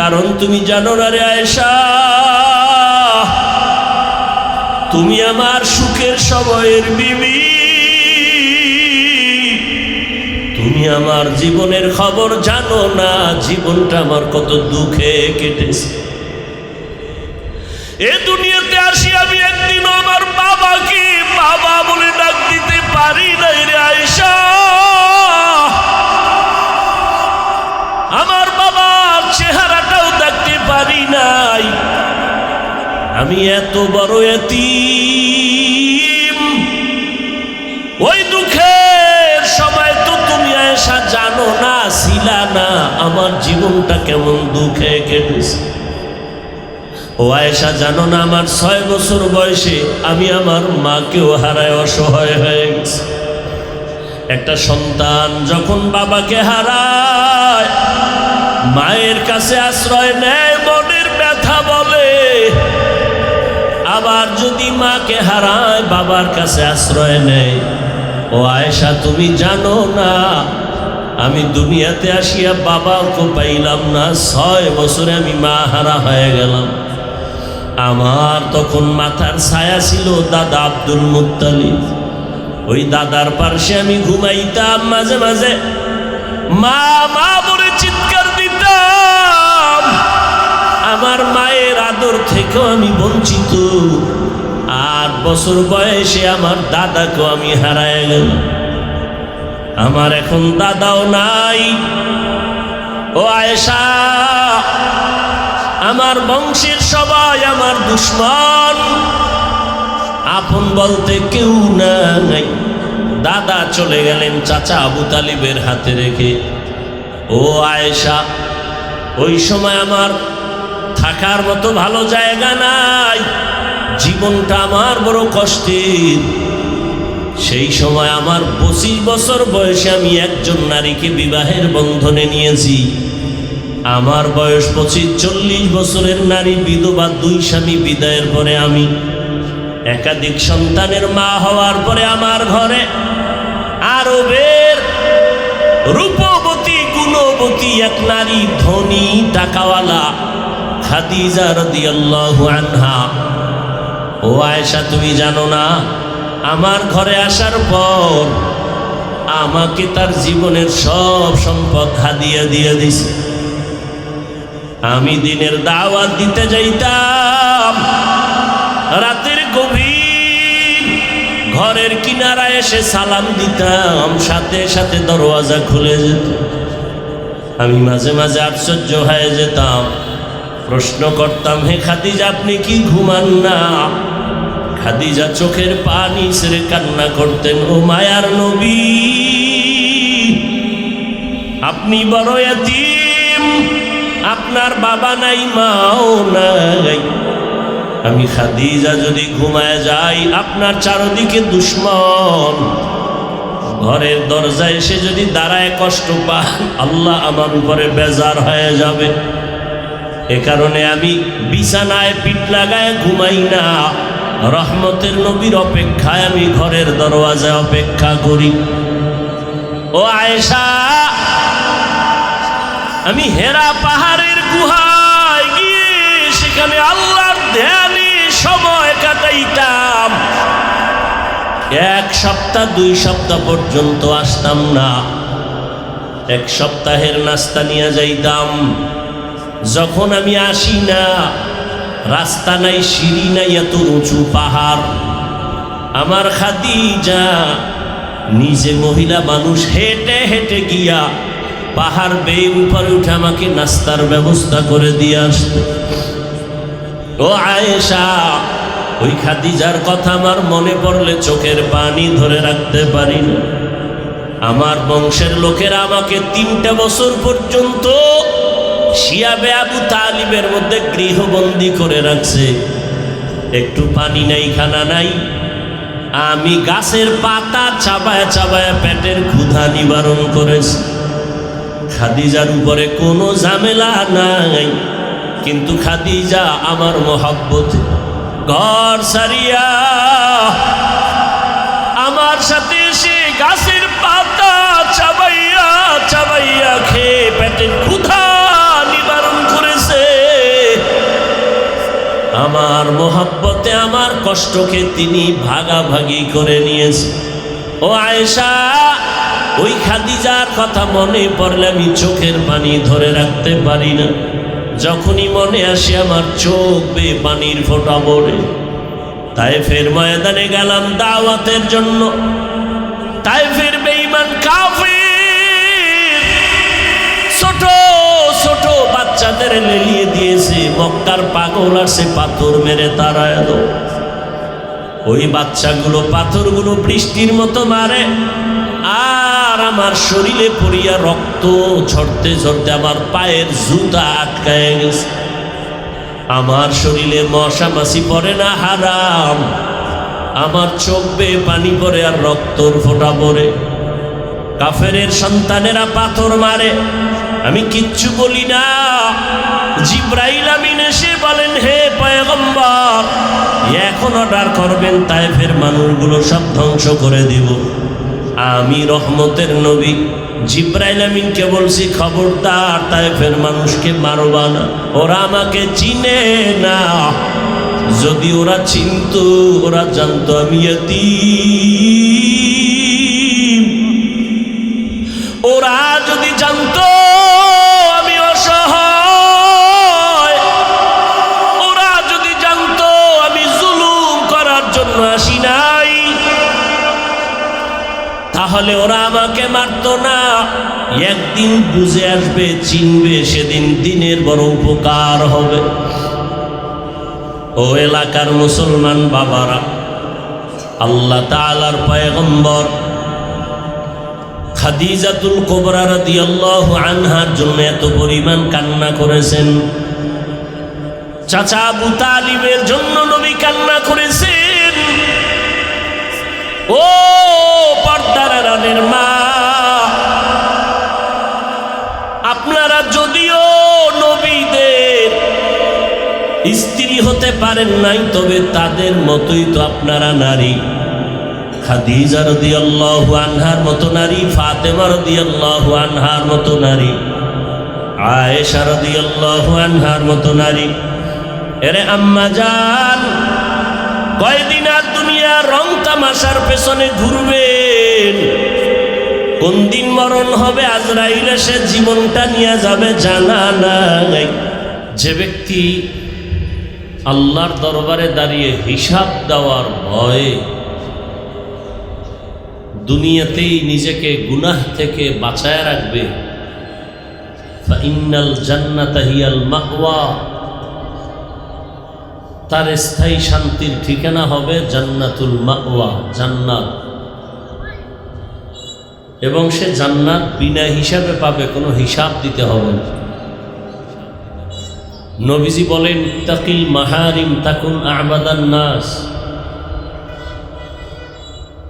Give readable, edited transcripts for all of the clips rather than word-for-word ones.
কারণ তুমি জানো না রে আয়েশা, তুমি আমার সুখের সময়ের বিবি, তুমি আমার জীবনের খবর জানো না, জীবনটা আমার কত দুঃখে কেটেছে। এ দুনিয়াতে আসি আমি একদিন আমার বাবাকে বাবা বলে ডাক দিতে পারি নাই রে আয়েশা। আমার বাবার চেহারাটাও দেখতে পারি নাই। আমি এত বড় এতিম। ওই দুঃখের সময় তো তুমি আয়েশা জানো না, ছিলা না আমার জীবনটা কেমন দুঃখে কেটেছে। ও আয়েশা জানো না, আমার 6 বছর বয়সে আমি আমার মাকেও হারায় অসহায় হয়ে গেছি। একটা সন্তান যখন বাবাকে হারায়, মায়ের কাছে আশ্রয় নেয়, মনের ব্যথা বলে। আবার যদি মাকে হারায়, বাবার কাছে আশ্রয় নেয়। ও আয়েশা তুমি জানো না, আমি দুনিয়াতে আসিয়া বাবাকে পাইলাম না, 6 বছরে আমি মা হারা হয়ে গেলাম। আমার তখন মাথার ছায়া ছিল দাদা আব্দুল মুত্তালিব। ওই দাদার পাশে আমি ঘুমাইতাম, মাঝে মাঝে মা মা বলে চিৎকার দিতাম। আমার মায়ের আদর থেকেও আমি বঞ্চিত। 8 বছর বয়সে আমার দাদাকেও আমি হারায় গেলাম। আমার এখন দাদাও নাই। ও আয়েশা, আমার বংশের সবাই আমার দুশ্মন, আপন বলতে কেউ নাই। দাদা চলে গেলেন চাচা আবু তালিবের হাতে রেখে। ও আয়েশা, ওই সময় আমার থাকার মতো ভালো জায়গা নাই, জীবনটা আমার বড় কষ্টের। সেই সময় আমার 25 বছর বয়সে আমি একজন নারীকে বিবাহের বন্ধনে নিয়েছি। আমার বয়স 25-40 বছরের নারী বিধবা, 2 স্বামী বিদায়ের পরে আমি একাধিক সন্তানের মা হওয়ার পরে আমার ঘরে আরবের রূপবতী গুণবতী এক নারী, ধনী টাকাওয়ালা খাদিজা রাদিয়াল্লাহু আনহা। ও আয়েশা তুমি জানো না, আমার ঘরে আসার পর আমাকে তার জীবনের সব সম্পদ হাদিয়া দিয়ে দিছে। আমি দিনের দাওয়াত দিতে যাইতাম, রাতের গভীর ঘরের কিনারায় এসে সালাম দিতাম, সাথে সাথে দরওয়াজা খুলে যেত। আমি মাঝে মাঝে আশ্চর্য হয়ে যেতাম, প্রশ্ন করতাম, হে খাদিজা আপনি কি ঘুমান না? খাদিজা চোখের পানি ছেড়ে কান্না করতেন, ও মায়ার নবী আপনি বড় এতিম, আপনার বাবা নাই মাও নাই। আমি খাদিজা যদি ঘুমায় যাই, আপনার চারদিকে দুশ্মন, ঘরের দরজায় এসে যদি দাঁড়ায় কষ্ট পান, আল্লাহ আমার উপরে বেজার হয়ে যাবে। এ কারণে আমি বিছানায় পিঠ লাগায় ঘুমাই না, রহমতের নবীর অপেক্ষায় আমি ঘরের দরওয়াজায় অপেক্ষা করি। ও আয়েশা, আমি হেরা পাহাড়ের গুহায় গিয়ে সেখানে আল্লাহর ধ্যানে সময় কাটাইতাম। 1 সপ্তাহ 2 সপ্তাহ পর্যন্ত আসতাম না। 1 সপ্তাহের নাস্তা নিয়ে যাইতাম। যখন আমি আসি না, রাস্তা নাই, সিঁড়ি নাই, এত উঁচু পাহাড়। আমার খাদিজা নিজে মহিলা মানুষ হেঁটে হেঁটে গিয়া পাহাড় বেয়ে উপরে উঠে আমাকে নাস্তার ব্যবস্থা করে দিয়ে আসত। ও আয়েশা, ওই খাদিজার কথা আমার মনে পড়লে চোখের পানি ধরে রাখতে পারি না। আমার বংশের লোকেরা আমাকে 3টা বছর পর্যন্ত শিয়াবে আবু তালিবের মধ্যে গৃহবন্দী করে রাখছে। একটু পানি নাই, খানা নাই। আমি গাছের পাতা চাবায়া চাবায়া পেটের ক্ষুধা নিবারণ করেছি। খাদিজার উপরে কোনো ঝামেলা নাই, কিন্তু খাদিজা আমার মহব্বত ঘর সারিয়া আমার সাথে এসে গাছের পাতা চাবাইয়া চাবাইয়া খেয়ে পেটের ক্ষুধা নিবারণ করেছে। আমার মোহাব্বতে আমার কষ্টকে তিনি ভাগাভাগি করে নিয়েছে। ও আয়েশা, ওই খাদিজার কথা মনে পড়লে আমি চোখের পানি ধরে রাখতে পারি না। যখনই মনে আসে আমার চোখ বেয়ে পানির ফোঁটা পড়ে। তায়েফের ময়দানে গেলাম দাওয়াতের জন্য। তায়েফের বেঈমান কাফির ছোট ছোট বাচ্চাদের লেলিয়ে দিয়েছে। মক্কার পাগল আসে পাথর মেরে তাড়ায় দাও। ওই বাচ্চাগুলো পাথরগুলো বৃষ্টির মতো মারে, আর আমার শরীরে পড়িয়া রক্ত ঝরতে ঝরতে আমার পায়ের জুতা আটকায় গেছে। আমার শরীরে মশা মাছি পড়ে না, হারাম। আমার চোখ বেয়ে পানি পড়ে আর রক্তর ফোঁটা পড়ে। কাফেরের সন্তানেরা পাথর মারে, আমি কিচ্ছু বলি না। জিব্রাইল আমিন এসে বলেন, হে পয়গম্বর, এখন অর্ডার করবেন তায়েফের মানুষগুলো সব ধ্বংস করে দিব। আমি রহমতের নবী জিব্রাইল আমিনকে বলছি, খবরদার তায়েফের মানুষকে মারবা না, ওরা আমাকে চিনে না। যদি ওরা চিনতো, ওরা জানতো আমি ইয়াতীম। ওরা যদি জানতো আমি অসহায়, ওরা যদি জানতো আমি জুলুম করার জন্য আসি নাই, তাহলে ওরা আমাকে মারতো না। একদিন বুঝে আসবে, চিনবে, সেদিন দিনের বড় উপকার হবে। ও এলাকার মুসলমান বাবারা, আল্লাহ তাআলার পয়গম্বর খাদিজাতুল কুবরা রাদিয়াল্লাহু আনহার জন্য এত পরিমাণ কান্না করেছেন। চাচা আবু তালিবের জন্য নবী কান্না করেছেন। ও পর্দার আড়ালের মা, আপনারা যদিও নবীদের স্ত্রী হতে পারেন নাই, তবে তাদের মতোই তো আপনারা নারী। খাদিজা রাদিয়াল্লাহু আনহার মতো নারী, ফাতেমা রাদিয়াল্লাহু আনহার মতো নারী, আয়েশা রাদিয়াল্লাহু আনহার মতো নারী। এরে আম্মা জান, কয়দিন আর দুনিয়ার রং তামাশার পেছনে ঘুরবেন? কোন দিন মরণ হবে, আজরাইল এসে জীবনটা নিয়ে যাবে জানা নাই। যে ব্যক্তি আল্লাহর দরবারে দাঁড়িয়ে হিসাব দেওয়ার ভয়ে দুনিয়াতেই নিজেকে গুনাহ থেকে বাঁচায় রাখবে, ফাইন্নাল জান্নাতা হিয়াল মাওয়া, তার স্থায়ী শান্তির ঠিকানা হবে জান্নাতুল মাওয়া, জান্নাত। এবং সে জান্নাত বিনা হিসাবে পাবে, কোনো হিসাব দিতে হবে না। নবীজি বলেন, তাকিল মাহারিম তাকুন আবাদান নাস,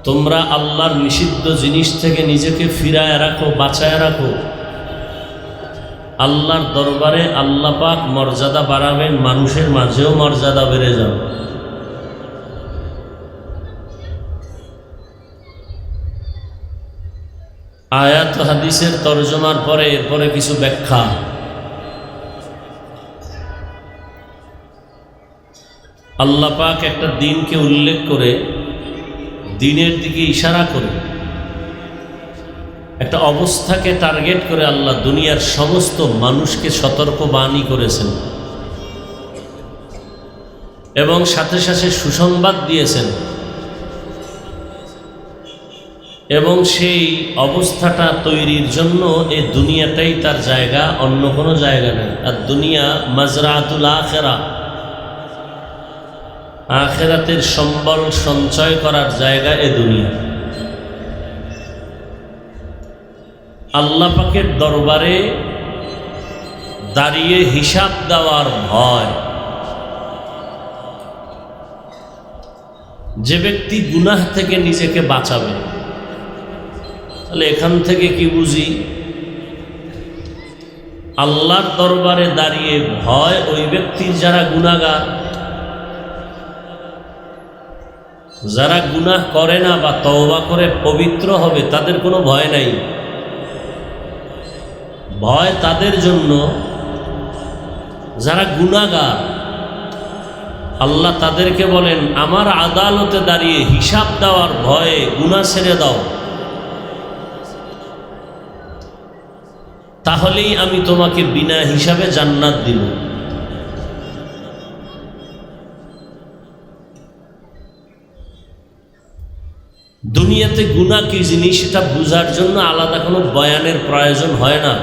তোমরা আল্লাহর নিষিদ্ধ জিনিস থেকে নিজেকে ফিরায় রাখো, বাঁচায় রাখো। আল্লাহর দরবারে আল্লাহ পাক মর্যাদা বাড়াবেন, মানুষের মাঝেও মর্যাদা বেড়ে যাবে। আয়াত হাদিসের তরজমার পরে এরপরে কিছু ব্যাখ্যা। আল্লাহ পাক একটা দিনকে উল্লেখ করে, দিনের দিকে ইশারা করে, একটা অবস্থাকে টার্গেট করে আল্লাহ দুনিয়ার সমস্ত মানুষকে সতর্কবাণী করেছেন এবং সাথে সাথে সুসংবাদ দিয়েছেন। এবং সেই অবস্থাটা তৈরির জন্য এই দুনিয়াটাই তার জায়গা, অন্য কোনো জায়গা নেই। আর দুনিয়া মাজরাতুল আখিরা, আখিরাতের সম্বল সঞ্চয় করার জায়গা এ দুনিয়া। আল্লাহ পাকের দরবারে দাঁড়িয়ে হিসাব দেওয়ার ভয়। যে ব্যক্তি গুনাহ থেকে নিজেকে বাঁচাবে, তাহলে এখান থেকে কি বুঝি? আল্লাহর দরবারে দাঁড়িয়ে ভয় ওই ব্যক্তির যারা গুনাহগার, যারা গুনাহ করে না বা তওবা করে পবিত্র হবে, তাদের কোনো ভয় নাই। ভয় তাদের জন্য যারা গুনাহগার, আল্লাহ তাদেরকে বলেন, আমার আদালতে দাঁড়িয়ে হিসাব দেওয়ার ভয়ে গুনাহ ছেড়ে দাও, তাহলেই আমি তোমাকে বিনা হিসাবে জান্নাত দিব। দুনিয়াতে গুনাহ কি জিনিস সেটা বোঝার জন্য আলাদা কোনো বয়ানের প্রয়োজন হয় না।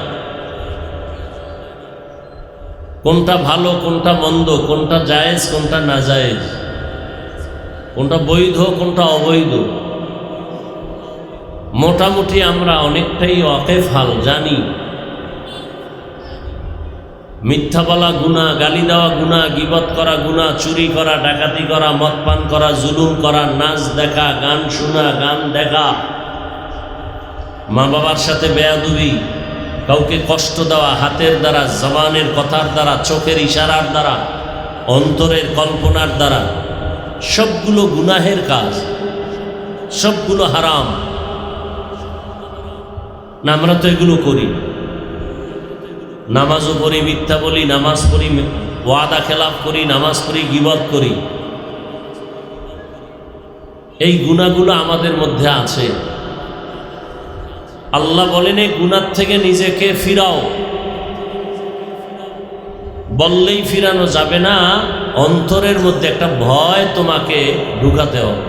কোনটা ভালো, কোনটা মন্দ, কোনটা জায়েজ, কোনটা না জায়েজ, কোনটা বৈধ, কোনটা অবৈধ, মোটামুটি আমরা অনেকটাই ওয়াকিফাল জানি। মিথ্যা বলা গুনাহ, গালি দেওয়া গুনাহ, গীবত করা গুনাহ, চুরি করা, ডাকাতি করা, মদ পান করা, জুলুম করা, নাচ দেখা, গান শোনা, গান দেখা, মা বাবার সাথে বেয়াদবি, কাউকে কষ্ট দেওয়া হাতের দ্বারা, জবানের কথার দ্বারা, চোখের ইশারার দ্বারা, অন্তরের কল্পনার দ্বারা, সবগুলো গুনাহের কাজ, সবগুলো হারাম না। আমরা তো এগুলো করি, নামাজও পড়ি, মিথ্যা বলি, নামাজ পড়ি, ওয়াদা খেলাফ করি, নামাজ পড়ি, গীবত করি। এই গুনাহগুলো আমাদের মধ্যে আছে। আল্লাহ বলেন, এই গুনাহ থেকে নিজেকে ফিরাও। বললেই ফিরানো যাবে না, অন্তরের মধ্যে একটা ভয় তোমাকে ঢুকাতে হবে।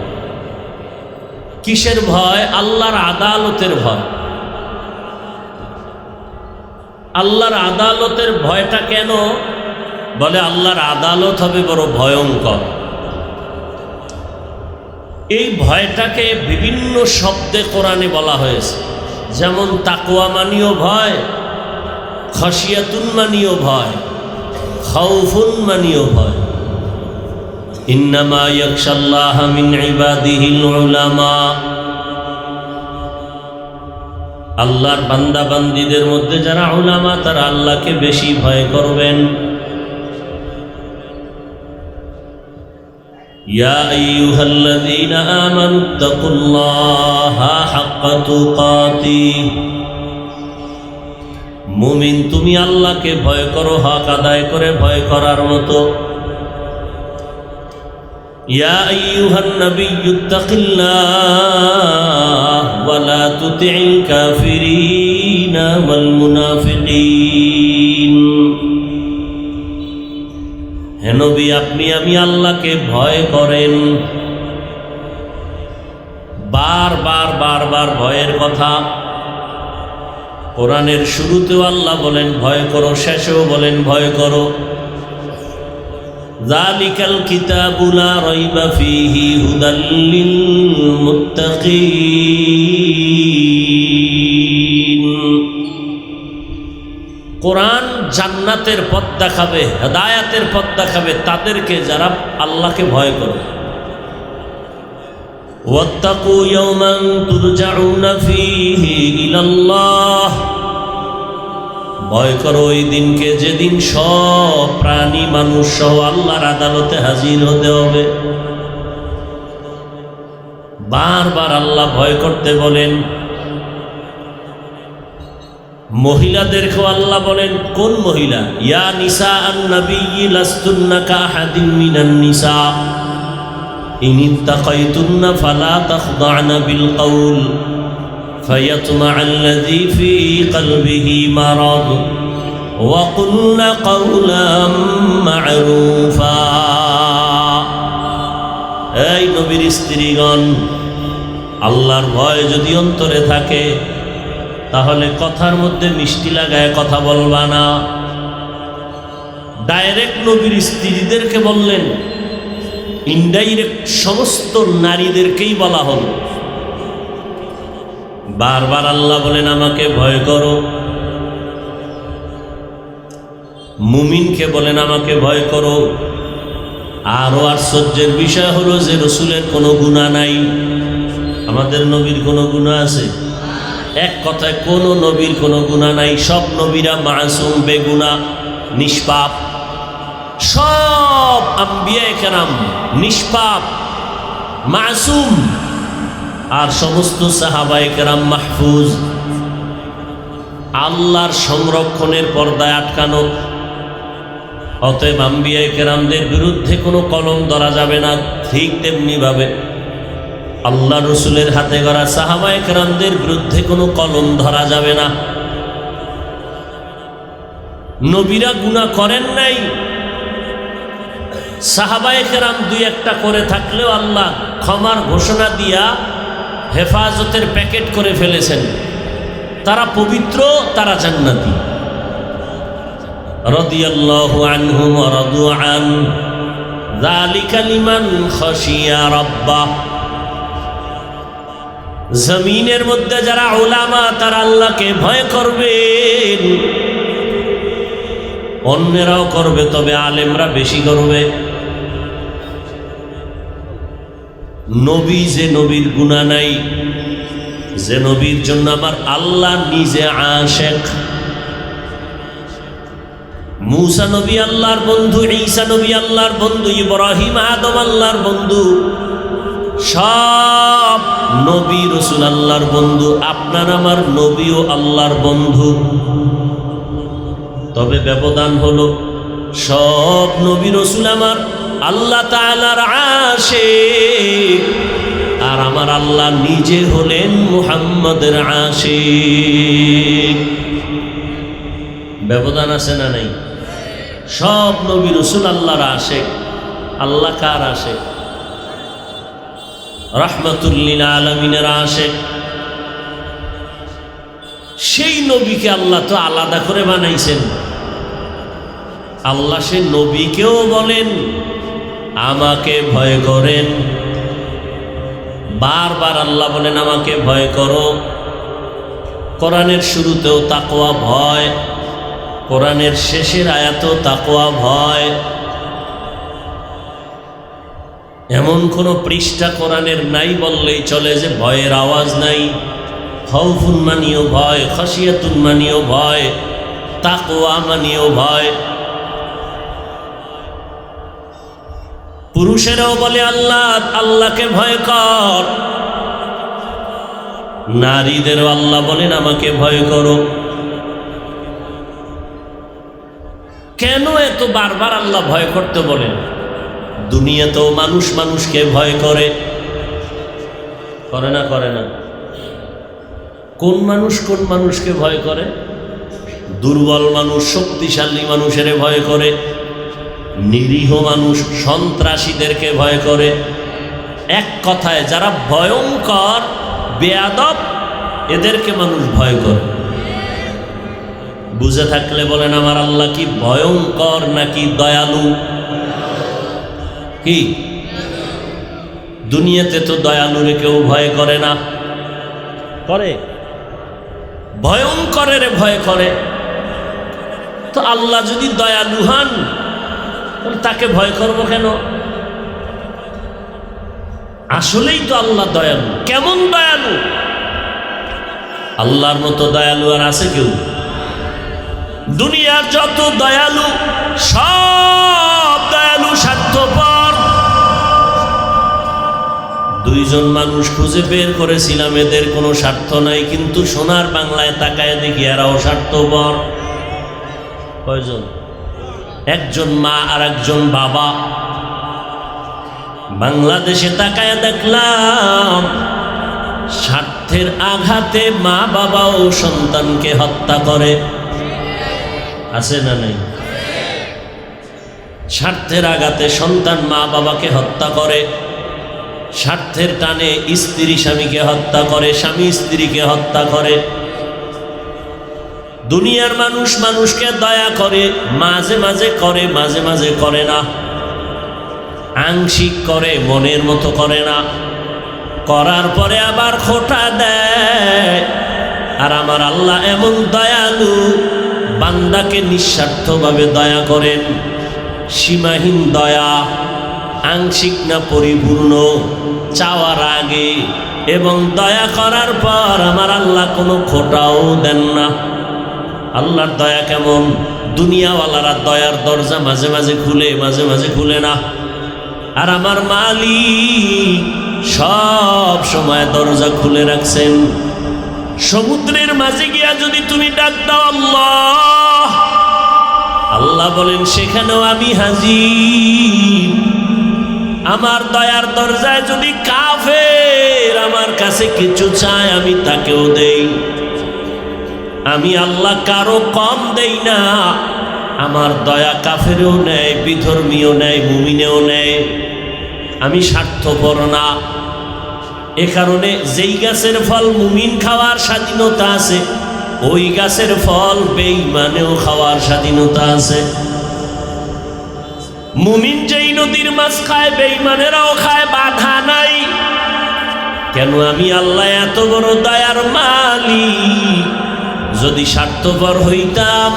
কিসের ভয়? আল্লাহর আদালতের ভয়। আল্লাহর আদালতের ভয়টা কেন? বলে আল্লাহর আদালত হবে বড় ভয়ঙ্কর। এই ভয়টাকে বিভিন্ন শব্দে কোরআনে বলা হয়েছে। যেমন তাকওয়া মানিও ভয়, খাশিয়াতুন মানিও ভয়, খাউফুন মানিও ভয়। ইন্নামা ইয়াখশাল্লাহা মিন ইবাদিহিল উলামা। আল্লাহর বান্দা বান্দীদের মধ্যে যারা উলামা, তারা আল্লাহকে বেশি ভয় করবেন। ইয়া আইয়ুহাল্লাযীনা আমানুত্তাকুল্লাহা হাক্কা তুকাতিহ। মুমিন, তুমি আল্লাহকে ভয় করো হক আদায় করে ভয় করার মতো। ইয়া আইয়ুহান নাবিয়্যুত্তাকিল্লাহ ওয়া লা তুতি'ল কাফিরিনা ওয়াল মুনাফিকিন। হে নবী, আপনি আমি আল্লাহকে ভয় করেন। বারবার বারবার ভয়ের কথা কোরআনের শুরুতেও আল্লাহ বলেন ভয় করো, শেষেও বলেন ভয় করো। যালিকাল কিতাবু লা রাইবা ফীহি হুদাল লিল মুত্তাকিন। কোরআন জান্নাতের পথ দেখাবে, হেদায়াতের পথ দেখাবে তাদেরকে যারা আল্লাহকে ভয় করে। ওয়াত্তাকু ইয়াওমান তুরজাউনা ফীহি ইলাল্লাহ। ভয় করো ওই দিনকে, যেদিন সব প্রাণী মানুষ সহ আল্লাহর আদালতে হাজির হতে হবে। বারবার আল্লাহ ভয় করতে বলেন। মহিলাদেরকেও আল্লাহ বলেন, কোন মহিলা? ইয়া নিসা আন-নাবিয়্যি লাস্তুন্না কাআহাদিন মিনান নিসা ইন ইত্তাকাইতুন্না ফালা তাখদা'না বিল কওল ফায়াতমা'আল্লাযী ফী কলবিহি মারাদ ওয়া কুলনা কওলাম মা'রুফা। এই নবীর স্ত্রীগণ, আল্লাহর ভয় যদি অন্তরে থাকে তাহলে কথার মধ্যে মিষ্টি লাগায় কথা বলবা না। ডাইরেক্ট নবীর স্ত্রীদেরকে বললেন, ইনডাইরেক্ট সমস্ত নারীদেরকেই বলা হল। বারবার আল্লাহ বলেন আমাকে ভয় করো। মুমিনকে বলেন আমাকে ভয় করো। আরো আশ্চর্যের বিষয় হলো যে রসুলের কোনো গুনাহ নাই। আমাদের নবীর কোনো গুনাহ আছে? এক কথায় কোনো নবীর কোনো গুনাহ নাই। সব নবীরা মাসুম, বেগুনাহ, নিষ্পাপ। সব আম্বিয়া কেরাম নিষ্পাপ, মাসুম। আর সমস্ত সাহাবায়ে কেরাম মাহফুজ, আল্লাহর সংরক্ষণের পর্দায় আটকানো। অতএব আম্বিয়ায়ে কেরামদের বিরুদ্ধে কোনো কলম ধরা যাবে না। ঠিক তেমনি ভাবে আল্লাহ রসুলের হাতে গড়া সাহাবায়ে কেরামদের বিরুদ্ধে কোনো কলম ধরা যাবে না। নবীরা গুনাহ করেন নাই, সাহাবায়ে কেরাম দুই একটা করে থাকলেও আল্লাহ ক্ষমার ঘোষণা দিয়া হেফাজতের প্যাকেট করে ফেলেছেন। তারা পবিত্র, তারা জান্নাতি। রাদিয়াল্লাহু আনহুম ওয়া রাদু আন যালিকা লিমান খাশিয়া রাব্বাহ। জমিনের মধ্যে যারা উলামা তারা আল্লাহকে ভয় করবেন, অন্যরাও করবে, তবে আলেমরা বেশি করবে। নবী যে নবীর গুনাহ নাই, যে নবীর জন্য আমার আল্লাহ নিজে আশেক। মূসা নবী আল্লাহর বন্ধু, ঈসা নবী আল্লাহর বন্ধু, ইব্রাহিম আদম আল্লাহর বন্ধু, সব নবী রসুল আল্লাহর বন্ধু। আপনার আমার নবীও আল্লাহর বন্ধু। তবে ব্যবধান হলো সব নবী রসুল আমার আল্লাহ তাআলার আশিক, আর আমার আল্লাহ নিজে হলেন মুহাম্মদের আশিক। ব্যবধান আছে না নাই? সব নবী রসুল আল্লাহর আশিক। আল্লাহ কার আশিক? রাহমাতুল লিল আলামিনের আশিক। সেই নবীকে আল্লাহ তো আলাদা করে বানাইছেন। আল্লাহ সে নবীকেও বলেন আমাকে ভয় করেন। বারবার আল্লাহ বলেন আমাকে ভয় করো। কোরআনের শুরুতেও তাকওয়া ভয়, কোরআনের শেষের আয়াতেও তাকওয়া ভয়। এমন কোনো পৃষ্ঠা কোরআনের নাই বললেই চলে যে ভয়ের আওয়াজ নাই। খাউফুন মানিও ভয়, খাশিয়াতুন মানিও ভয়, তাকওয়া মানিও ভয়। পুরুষেরাও বলে আল্লাহ, আল্লাহকে ভয় কর। নারীদেরও আল্লাহ বলেন আমাকে ভয় করো। কেন এত বারবার আল্লাহ ভয় করতে বলেন? দুনিয়াতেও মানুষ মানুষকে ভয় করে, করে না? করে না? কোন মানুষ কোন মানুষকে ভয় করে? দুর্বল মানুষ শক্তিশালী মানুষের ভয় করে, নিরীহ মানুষ সন্ত্রাসীদেরকে ভয় করে। এক কথায় যারা ভয়ঙ্কর বেয়াদব এদেরকে মানুষ ভয় করে। বুঝে থাকলে বলেন আমার আল্লাহ কি ভয়ঙ্কর নাকি দয়ালু? কি দুনিয়াতে তো দয়ালুরে কেউ ভয় করে না, করে? ভয়ঙ্করের ভয় করে। তো আল্লাহ যদি দয়ালু হন তাকে ভয় করব কেন? আসলেই তো আল্লাহ দয়ালু। কেমন দয়ালু? আল্লাহর মতো দয়ালু আর আছে কেউ? দুনিয়ার যত দয়ালু সব দয়ালু স্বার্থপর। দুইজন মানুষ খুঁজে বের করেছিলাম এদের কোনো স্বার্থ নাই, কিন্তু সোনার বাংলায় তাকায় দেখি এরাও স্বার্থপর। কয়জন? একজন মা আর একজন বাবা। বাংলাদেশে তাকায় দেখলাম স্বার্থের আঘাতে মা বাবাও সন্তানকে হত্যা করে। আছে না নাই? স্বার্থের আঘাতে সন্তান মা বাবাকে হত্যা করে, স্বার্থের টানে স্ত্রী স্বামীকে হত্যা করে, স্বামী স্ত্রীকে হত্যা করে। দুনিয়ার মানুষ মানুষকে দয়া করে, মাঝে মাঝে করে, মাঝে মাঝে করে না। আংশিক করে, মনের মতো করে না। করার পরে আবার খোঁটা দেয়। আর আমার আল্লাহ এমন দয়ালু, বান্দাকে নিঃস্বার্থভাবে দয়া করেন। সীমাহীন দয়া, আংশিক না পরিপূর্ণ, চাওয়ার আগে এবং দয়া করার পর আমার আল্লাহ কোনো খোঁটাও দেন না। আল্লাহর দয়া কেমন? দুনিয়াওয়ালারা দয়ার দরজা মাঝে মাঝে খুলে, মাঝে মাঝে খুলে না। আর আমার মালিক সব সময় দরজা খুলে রাখছেন। সমুদ্রের মাঝে গিয়া যদি তুমি ডাক দাও আল্লাহ, আল্লাহ বলেন সেখানেও আমি হাজির। আমার দয়ার দরজায় যদি কাফের আমার কাছে কিছু চায় আমি তাকেও দেই। আমি আল্লাহ কারো কম দেই না। আমার দয়া কাফেরও নেয়, বিধর্মীয় নেয়, মুমিনেও নেয়। আমি স্বার্থপর না। এ কারণে যেই গাছের ফল মুমিন খাওয়ার স্বাধীনতা আছে, ওই গাছের ফল বেঈমানেও খাওয়ার স্বাধীনতা আছে। মুমিন যেই নদীর মাছ খায় বেঈমানেরাও খায়, বাধা নাই। কেন? আমি আল্লাহ এত বড় দয়ার মালিক। যদি স্বার্থপর হইতাম,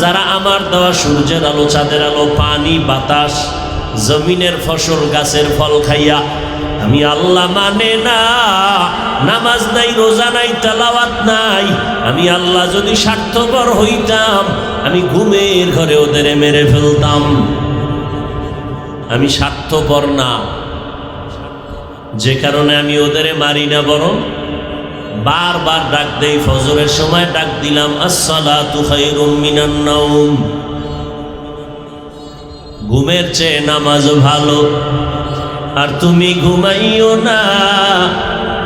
যারা আমার দেওয়া সূর্যের আলো, চাঁদের আলো, পানি, বাতাস, জমিনের ফসল, গাছের ফল খাইয়া আমি আল্লাহ মানে না, নামাজ নাই, রোজা নাই, তেলাওয়াত নাই, আমি আল্লাহ যদি স্বার্থপর হইতাম আমি ঘুমের ঘরে ওদের মেরে ফেলতাম। আমি স্বার্থপর না, যে কারণে আমি ওদের মারি না, বরং বারবার ডাক দেই। ফজরের সময় ডাক দিলাম, আসসালাতু খায়রুম মিনান নাওম। ঘুমের চেয়ে নামাজ ভালো। আর তুমি ঘুমাইও না,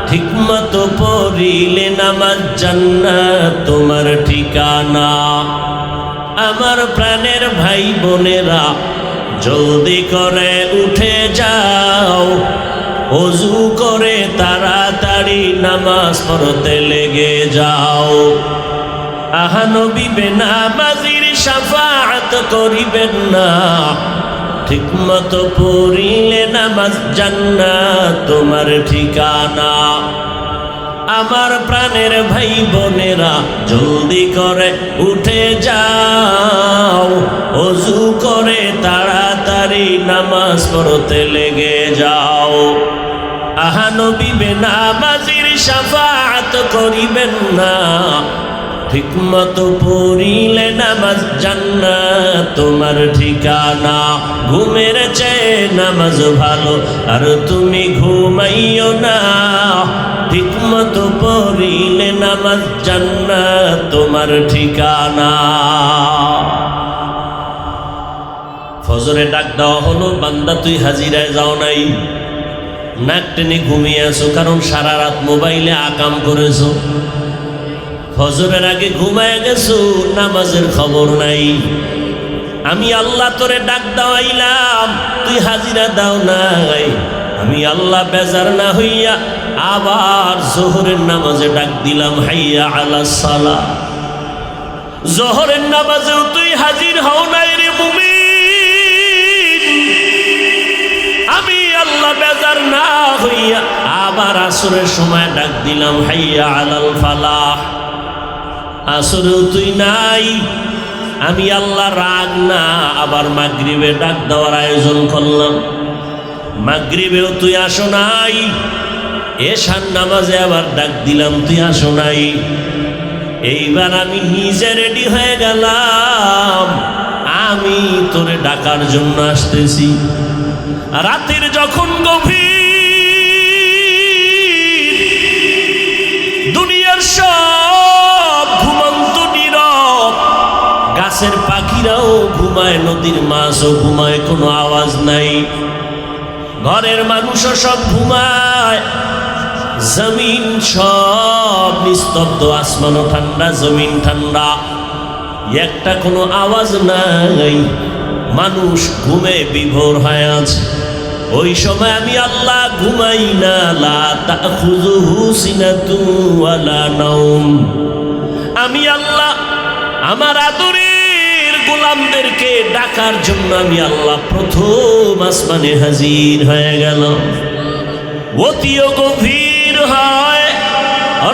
ঠিকমতো পড়িলে নামাজ জান্নাত তোমার ঠিকানা। আমার প্রাণের ভাই বোনেরা, জলদি করে উঠে যাও, ওযু করে তাড়াতাড়ি নামাজ পড়তে লেগে যাও। আহা নবী বেনামাজির শাফাআত করিবেন না, ঠিকমতো পড়িলে নামাজ জান্নাত তোমার ঠিকানা। আমার প্রাণের ভাই বোনেরা, জলদি করে উঠে যাও, ওযু করে তাড়াতাড়ি নামাজ পড়তে লেগে যাও। আহা নবী বেনামাজির শাফাআত করিবেন না, ঠিকমতো পড়িলে নামাজ জান্নাত তোমার ঠিকানা। ঘুমের চেয়ে নামাজ ভালো, আর তুমি ঘুমাইও না, ঠিকমতো পড়িলে নামাজ জান্নাত তোমার ঠিকানা। ফজরে ডাক দেওয়া হলো, বান্দা তুই হাজিরায় যাও নাই, নাক টেনে ঘুমিয়ে আছো, কারণ সারা রাত মোবাইলে আকাম করেছো। ফজরের আগে ঘুমায় গেছো, নামাজের খবর নাই। আমি আল্লাহ তোরে ডাক দাওয়াইলাম, তুই হাজিরা দাও নাই। আমি আল্লাহ বেজার না হইয়া আবার জোহরের নামাজে ডাক দিলাম, হাইয়া আলাস সালাহ। জোহরের নামাজেও তুই হাজির হও নাই রে মুমিন। আমি আল্লাহ বেজার না হইয়া আবার আসরের সময় ডাক দিলাম, হাইয়া আলাল ফালাহ। আসরেও তুই নাই। আমি আল্লাহ রাগ না, আবার মাগরিবে ডাক দেওয়ার আয়োজন করলাম, মাগরিবেও তুই আসো নাই। এশার নামাজে আবার ডাক দিলাম, তুই আসো নাই। এইবার আমি নিজে রেডি হয়ে গেলাম, আমি তোরে ডাকার জন্য আসতেছি। রাতের যখন গভীর, দুনিয়ার সব ঘুমন্ত নীরব, গাছের পাখিরাও ঘুমায়, নদীর মাছও ঘুমায়, কোনো আওয়াজ নাই। ঘরের মানুষও সব ঘুমায়, জমিন সব নিস্তব্ধ, আসমানও ঠান্ডা, জমিন ঠান্ডা, একটা কোনো আওয়াজ নাই। মানুষ ঘুমে বিভোর হয়ে আছে। ওই সময় আমি আল্লাহ ঘুমাই না, লা তাখুযুহু সিনাতু ওয়ালা নাওম। আমি আল্লাহ আমার আদরের গোলামদেরকে ডাকার জন্য আমি আল্লাহ প্রথম আসমানে হাজির হয়ে গেল। অতিও গভীর হয়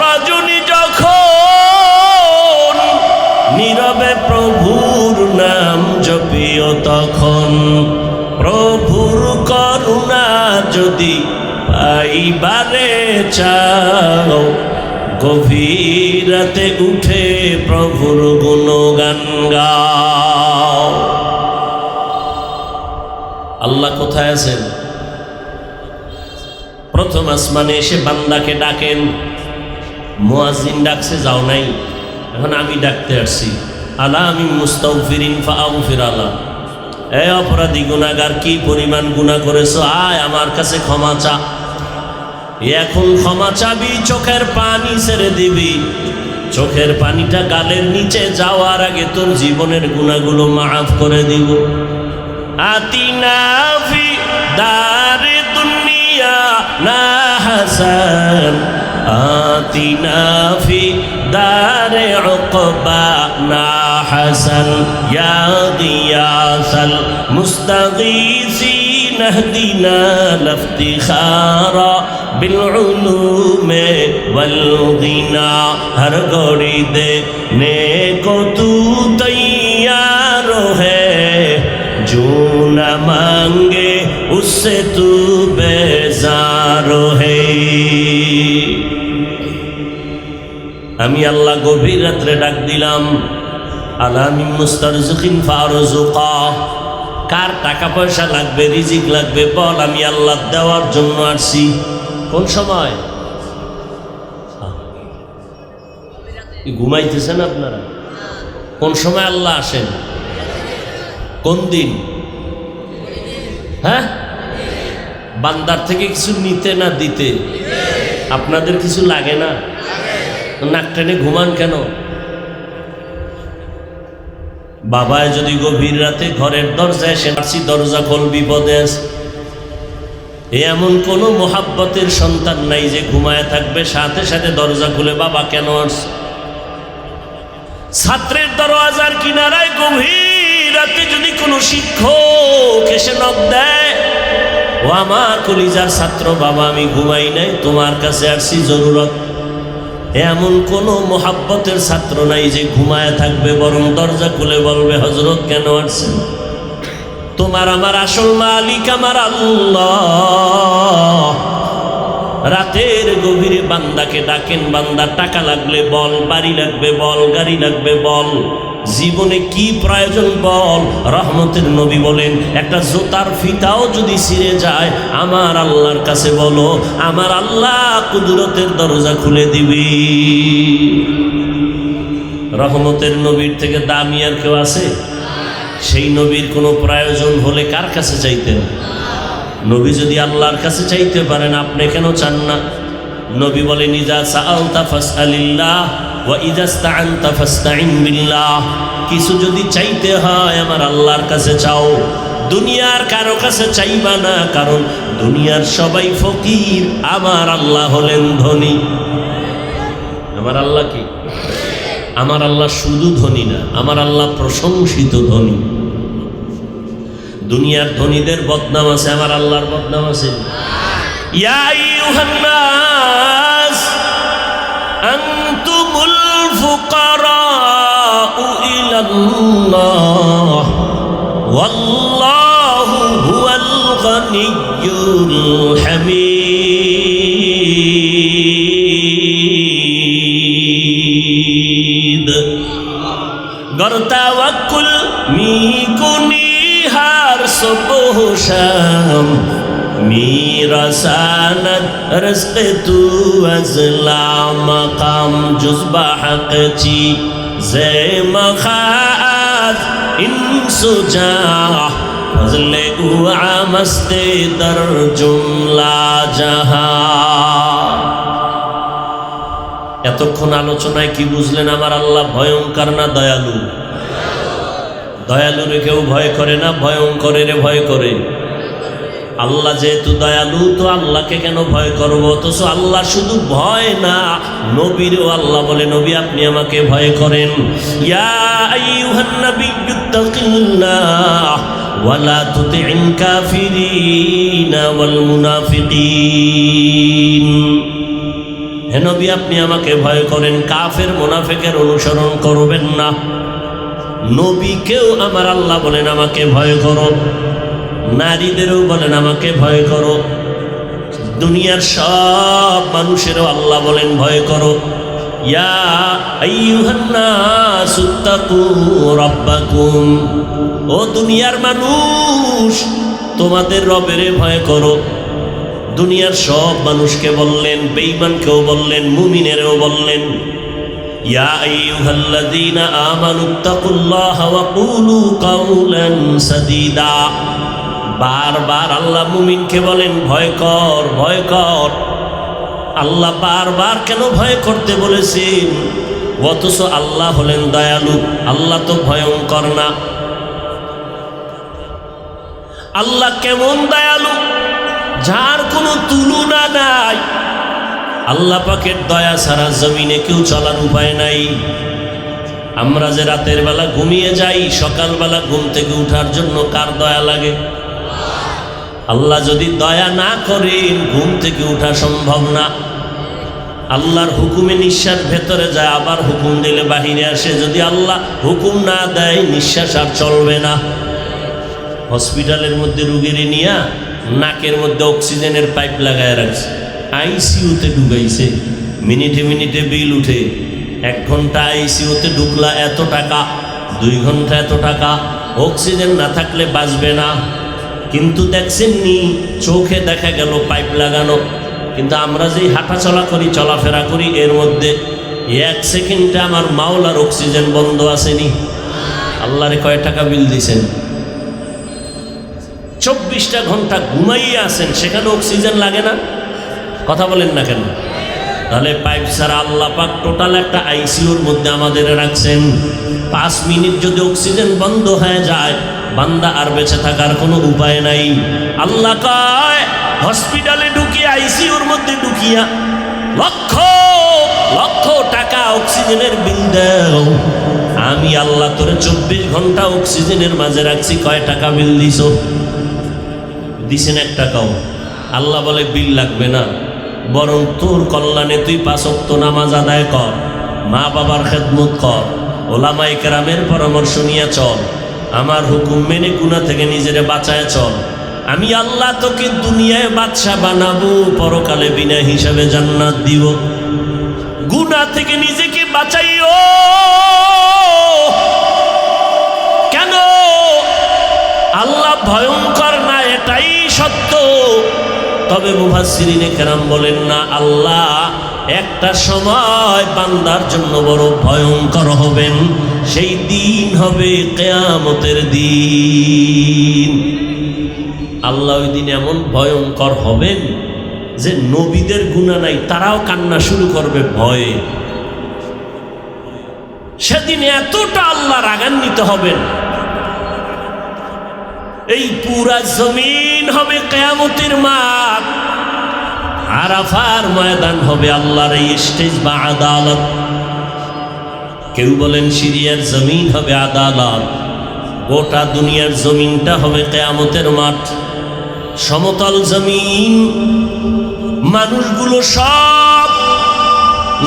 রজনী যখন, নীরবে প্রভুর নাম জপিও তখন। প্রভুর করুণা যদি পাইবারে চাও, গভীর রাতে উঠে প্রভুর গুণগান গাও। আল্লাহ কোথায় আছেন? প্রথম আসমানে এসে বান্দাকে ডাকেন। মুয়াজ্জিন ডাকছে, যাও নাই, এখন আমি ডাকতে আসছি, আলা মিন মুস্তাগফিরিন ফাআগফির আলা। এ অপরাধী গুনাহগার, কি পরিমাণ গুনাহ করেছো, আয় আমার কাছে ক্ষমা চা। এখন ক্ষমা চাবি, চোখের পানি ছেড়ে দিবি। চোখের পানিটা গালের নিচে যাওয়ার আগে তোর জীবনের গুনাহগুলো মাফ করে দিব। আতিনা ফি দারে দুনিয়া না হাসান, আতিনা ফি দারে উকবা না হাসান, ইয়া গিয়াসাল মুস্তাগীসিন ইহদিনা লাফতিখারা বিল উলুমে ওয়াল গিনা। হর ঘড়ি দেনে কো তু তৈয়ার হ্যায়, जो न मांगे उससे तू बेजार है। আমি আল্লাহ গভীর রাত্রে ডাক দিলাম, আলা মিন মুস্তারজিকিন ফারজুকা। কার টাকা পয়সা লাগবে, রিজিক লাগবে, বল, আমি আল্লাহ দেওয়ার জন্য আসছি। কোন সময় ঘুমাইতেছেন আপনারা? কোন সময় আল্লাহ আসেন? কোন দিন? হ্যাঁ, বান্দার থেকে কিছু নিতে না দিতে? আপনাদের কিছু লাগে না? নাক টেনে ঘুমান কেন? বাবায় যদি গভীর রাতে ঘরের দরজায় এসে দরজা খোল, বিপদে আছে। এমন কোনো মোহাব্বতের সন্তান নাই যে ঘুমায় থাকবে, সাথে সাথে দরজা খুলে বাবা কেন আসছে? ছাত্রের দরওয়াজার কিনারায় গভীর রাতে যদি কোনো শিক্ষক এসে নক দেয়, ও আমার কলিজার ছাত্র, বাবা আমি ঘুমাই নাই, তোমার কাছে আসছি জরুরত। এমন কোনো মোহাব্বতের ছাত্র নাই যে ঘুমায় থাকবে, বরং দরজা খুলে বলবে, হযরত কেন আসছেন? তোমার আমার আসল মালিক আমার আল্লাহ। রাতের গভীরে বান্দাকে ডাকেন, বান্দা টাকা লাগলে বল, বাড়ি লাগবে বল, গাড়ি লাগবে বল, জীবনে কি প্রয়োজন বল। রহমতের নবী বলেন, একটা জুতার ফিতাও যদি ছিঁড়ে যায় আমার আল্লাহর কাছে বলো, আমার আল্লাহ কুদরতের দরজা খুলে দিবি। রহমতের নবীর থেকে দামি আর কেউ আছে? সেই নবীর কোনো প্রয়োজন হলে কার কাছে চাইতেন? নবী যদি আল্লাহর কাছে চাইতে পারেন, আপনি কেন চান না? নবী বলেন, ইজা সাআলতা ফাসআলিল্লাহ ওয়া ইজা ইসতাআনতা ফাসতাইন বিল্লাহ। কিছু যদি চাইতে হয় আমার আল্লাহর কাছে চাও, দুনিয়ার কারো কাছে চাইবা না, কারণ দুনিয়ার সবাই ফকির, আমার আল্লাহ হলেন ধনী। আমার আল্লাহ কি? আমার আল্লাহ শুধু ধনী না, আমার আল্লাহ প্রশংসিত ধনী। দুনিয়ার ধনীদের বদনাম আছে, আমার আল্লাহর বদনাম আছে। ইয়া আইয়ুহান নাস আনতুমুল ফুকারাউ ইলাল্লাহ ওয়াল্লাহু হুয়াল গনিয়্যুল হামিদ। গর তাওয়াক্কুল মিকুনি হার সুবহ শাম, میرا ساند رزق تو ازلا مقام جزبہ حق چی زی مخاعت انسو جا فضل او عامست در جملہ جہاں। এতক্ষণ আলোচনায় কি বুঝলেন? আমার আল্লাহ ভয়ঙ্কর না দয়ালু? দয়ালুরে কেউ ভয় করে না, ভয়ঙ্করের ভয় করে। আল্লাহ যেহেতু দয়ালু, তো আল্লাহকে কেন ভয় করবো? অথচ আল্লাহ শুধু ভয় না, নবীরও আল্লাহ বলে, নবী আপনি আমাকে ভয় করেন। ইয়া আইয়ুহান নাবিয়্যুত্তাকিল্লাহ ওয়া লা তুতি'ল কাফিরিনা ওয়াল মুনাফিকিন। হে নবী আপনি আমাকে ভয় করেন, কাফের মুনাফিকের অনুসরণ করবেন না। নবীকেও আমার আল্লাহ বলেন আমাকে ভয় করো, নারীদেরও বলেন আমাকে ভয় করো, দুনিয়ার সব মানুষেরও আল্লাহ বলেন ভয় করো। ইয়া আইয়ুহান নাস ইত্তাকু রাব্বাকুম, ও দুনিয়ার মানুষ তোমাদের রবের ভয় করো। দুনিয়ার সব মানুষকে বললেন, বেঈমানকেও বললেন, মুমিনেরও বললেন। ইয়া আইয়ুহাল্লাযীনা আমানুত্তাকুল্লাহা ওয়া কুলু কাওলান সাদীদা। বারবার আল্লাহ মুমিনকে বলেন ভয় কর, ভয় কর। আল্লাহ বারবার কেন ভয় করতে বলেছেন? অথচ আল্লাহ হলেন দয়ালু, আল্লাহ তো ভয়ঙ্কর না। আল্লাহ কেমন দয়ালু, যার কোনো তুলনা নাই। আল্লাহ পাকের দয়া ছাড়া জমিনে কেউ চলার উপায় নাই। আমরা যে রাতের বেলা ঘুমিয়ে যাই, সকালবেলা ঘুম থেকে উঠার জন্য কার দয়া লাগে? আল্লাহ যদি দয়া না করেন ঘুম থেকে ওঠা সম্ভব না। আল্লাহর হুকুমে নিঃশ্বাস ভেতরে যায়, আবার হুকুম দিলে বাহিরে আসে। যদি আল্লাহ হুকুম না দেয় নিঃশ্বাস আর চলবে না। হসপিটালের মধ্যে রুগীর নিয়ে নাকের মধ্যে অক্সিজেনের পাইপ লাগায় রাখছে, আইসিইউতে ঢুকাইছে। মিনিটে মিনিটে বিল উঠে। 1 ঘন্টা আইসিইউতে ঢুকলা এত টাকা, 2 ঘন্টা এত টাকা। অক্সিজেন না থাকলে বাঁচবে না। কিন্তু দেখছেন নি, চোখে দেখা গেল পাইপ লাগানো। কিন্তু আমরা যেই হাঁটাচলা করি, চলাফেরা করি, এর মধ্যে 1 সেকেন্ডে আমার মাওলার অক্সিজেন বন্ধ আসেনি। আল্লাহরে কয় টাকা বিল দিছেন? 24টা ঘন্টা ঘুমাইয়ে আছেন, সেখানে অক্সিজেন লাগে না? কথা বলেন না কেন? তাহলে পাইপ ছাড়া আল্লাহ পাক টোটাল একটা আইসিইউর মধ্যে আমাদের রাখছেন। 5 মিনিট যদি অক্সিজেন বন্ধ হয়ে যায়, বান্দা আর বেঁচে থাকার কোনো উপায় নাই। আল্লাহ কয় হসপিটালে ঢুকিয়ে, আইসিইউর মধ্যে ঢুকিয়া লক্ষ লক্ষ টাকা অক্সিজেনের বিল দাও। আমি আল্লাহ তোরে 24 ঘন্টা অক্সিজেনের মাঝে রাখছি, কয় টাকা বিল দিছো? দিছেন 1 টাকাও? আল্লাহ বলে বিল লাগবে না, বরং তোর কল্যাণে তুই 5 ওয়াক্ত নামাজ আদায় কর, মা বাবার খেদমত কর, ওলামায়ে কেরামের পরামর্শ নিয়ে চল, আমার হুকুম মেনে গুনাহ থেকে নিজেরে বাঁচায় চল। আমি আল্লাহ তোকে দুনিয়ায় বাদশা বানাবো, পরকালে বিনা হিসাবে জান্নাত দিব। গুনাহ থেকে নিজেকে বাঁচাইও। কেন? আল্লাহ ভয়ঙ্কর না, এটাই সত্য। তবে মুফাসসিরিনে কেরাম বলেন না, আল্লাহ একটা সময় বান্দার জন্য বড় ভয়ঙ্কর হবেন। সেই দিন হবে কিয়ামতের দিন। আল্লাহ ওই দিন এমন ভয়ঙ্কর হবেন যে নবীদের গুনাহ নাই, তারাও কান্না শুরু করবে ভয়ে। সেদিন এতটা আল্লাহ রাগান্বিত হবেন, এই পুরা জমিন হবে কিয়ামতের মাঠ। আরাফার ময়দান হবে আল্লাহর এই স্টেজ বা আদালত। কেউ বলেন সিরিয়ার জমিন হবে আদালত, গোটা দুনিয়ার জমিনটা হবে কিয়ামতের মাঠ। সমতল জমিন, মানুষগুলো সব,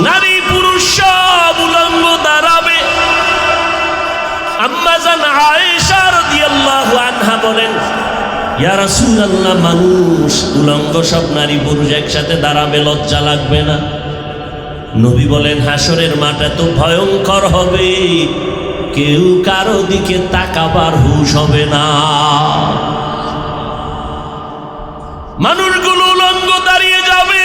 নারী পুরুষ সব উলঙ্গ দাঁড়াবে। আম্মা জান আয়েশা রাদিয়াল্লাহু আনহা বলেন, ইয়া রাসূলুল্লাহ, মানুষ উলঙ্গ সব নারী পুরুষ একসাথে দাঁড়াবে, লজ্জা লাগবে না? নবী বলেন, হাসরের মাঠ এত ভয়ঙ্কর হবে, কেউ কারো দিকে তাকাবার হুঁশ হবে না। মানুষগুলো উলঙ্গ দাঁড়িয়ে যাবে।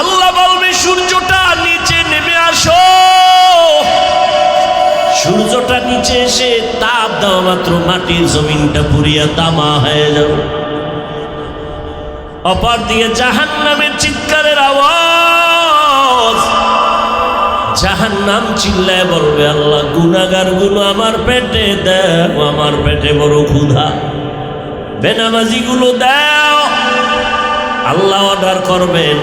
আল্লাহ বলবে, সূর্যটা নিচে নেমে আসো। সূর্যটা নিচে এসে তাপ দেওয়া মাত্র মাটির জমিনটা পুড়িয়া তামা হয়ে যাবে। অপর দিকে জাহান্নামের চিৎকারের আওয়াজ। জাহান্নাম চিল্লায় বলবে, আল্লাহ গুনাহগার গুলো আমার পেটে দাও, আমার পেটে বড় ক্ষুধা, বেনামাজি গুলো দাও। আল্লাহ অর্ডার করবেন,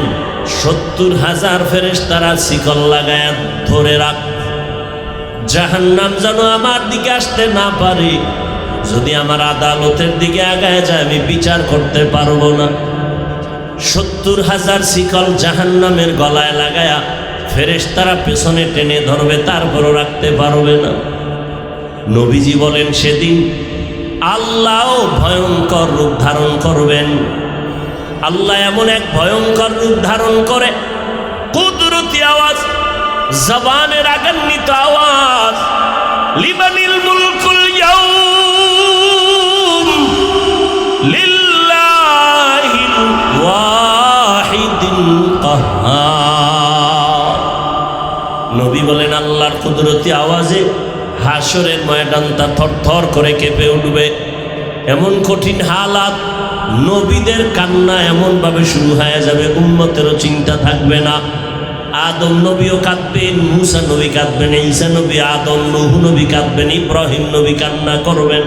70,000 ফেরেশতারা শিকল লাগায় ধরে রাখ, জাহান্নাম যেন আমার দিকে আসতে না পারে। যদি আমার আদালতের দিকে আগায় যায়, আমি বিচার করতে পারবো না। 70,000 শিকল জাহান্নামের গলায় লাগায়া ফেরেশতারা পেছনে টেনে ধরবে, তারপরও রাখতে পারবে না। নবীজি বলেন, সেদিন আল্লাহ ভয়ঙ্কর রূপ ধারণ করবেন। আল্লাহ এমন এক ভয়ঙ্কর রূপ ধারণ করে, কুদরতি আওয়াজ, জবানের রাগান্বিত আওয়াজ, লিমানিল মুলকুল ইয়াউম লিল্লাহিল ওয়াহিদিল কাহ্হার। পরবর্তী আওয়াজে হাসরের ময়দানটা থরথর করে কেঁপে উঠবে। এমন কঠিন হালাত, নবীদের কান্না এমনভাবে শুরু হয়ে যাবে, উম্মতেরও চিন্তা থাকবে না। আদম নবীও কাঁদবেন, মুসা নবী কাঁদবেন, ঈসা নবী, আদম, নূহ নবী কাঁদবেন, ইব্রাহিম নবী কান্না করবেন।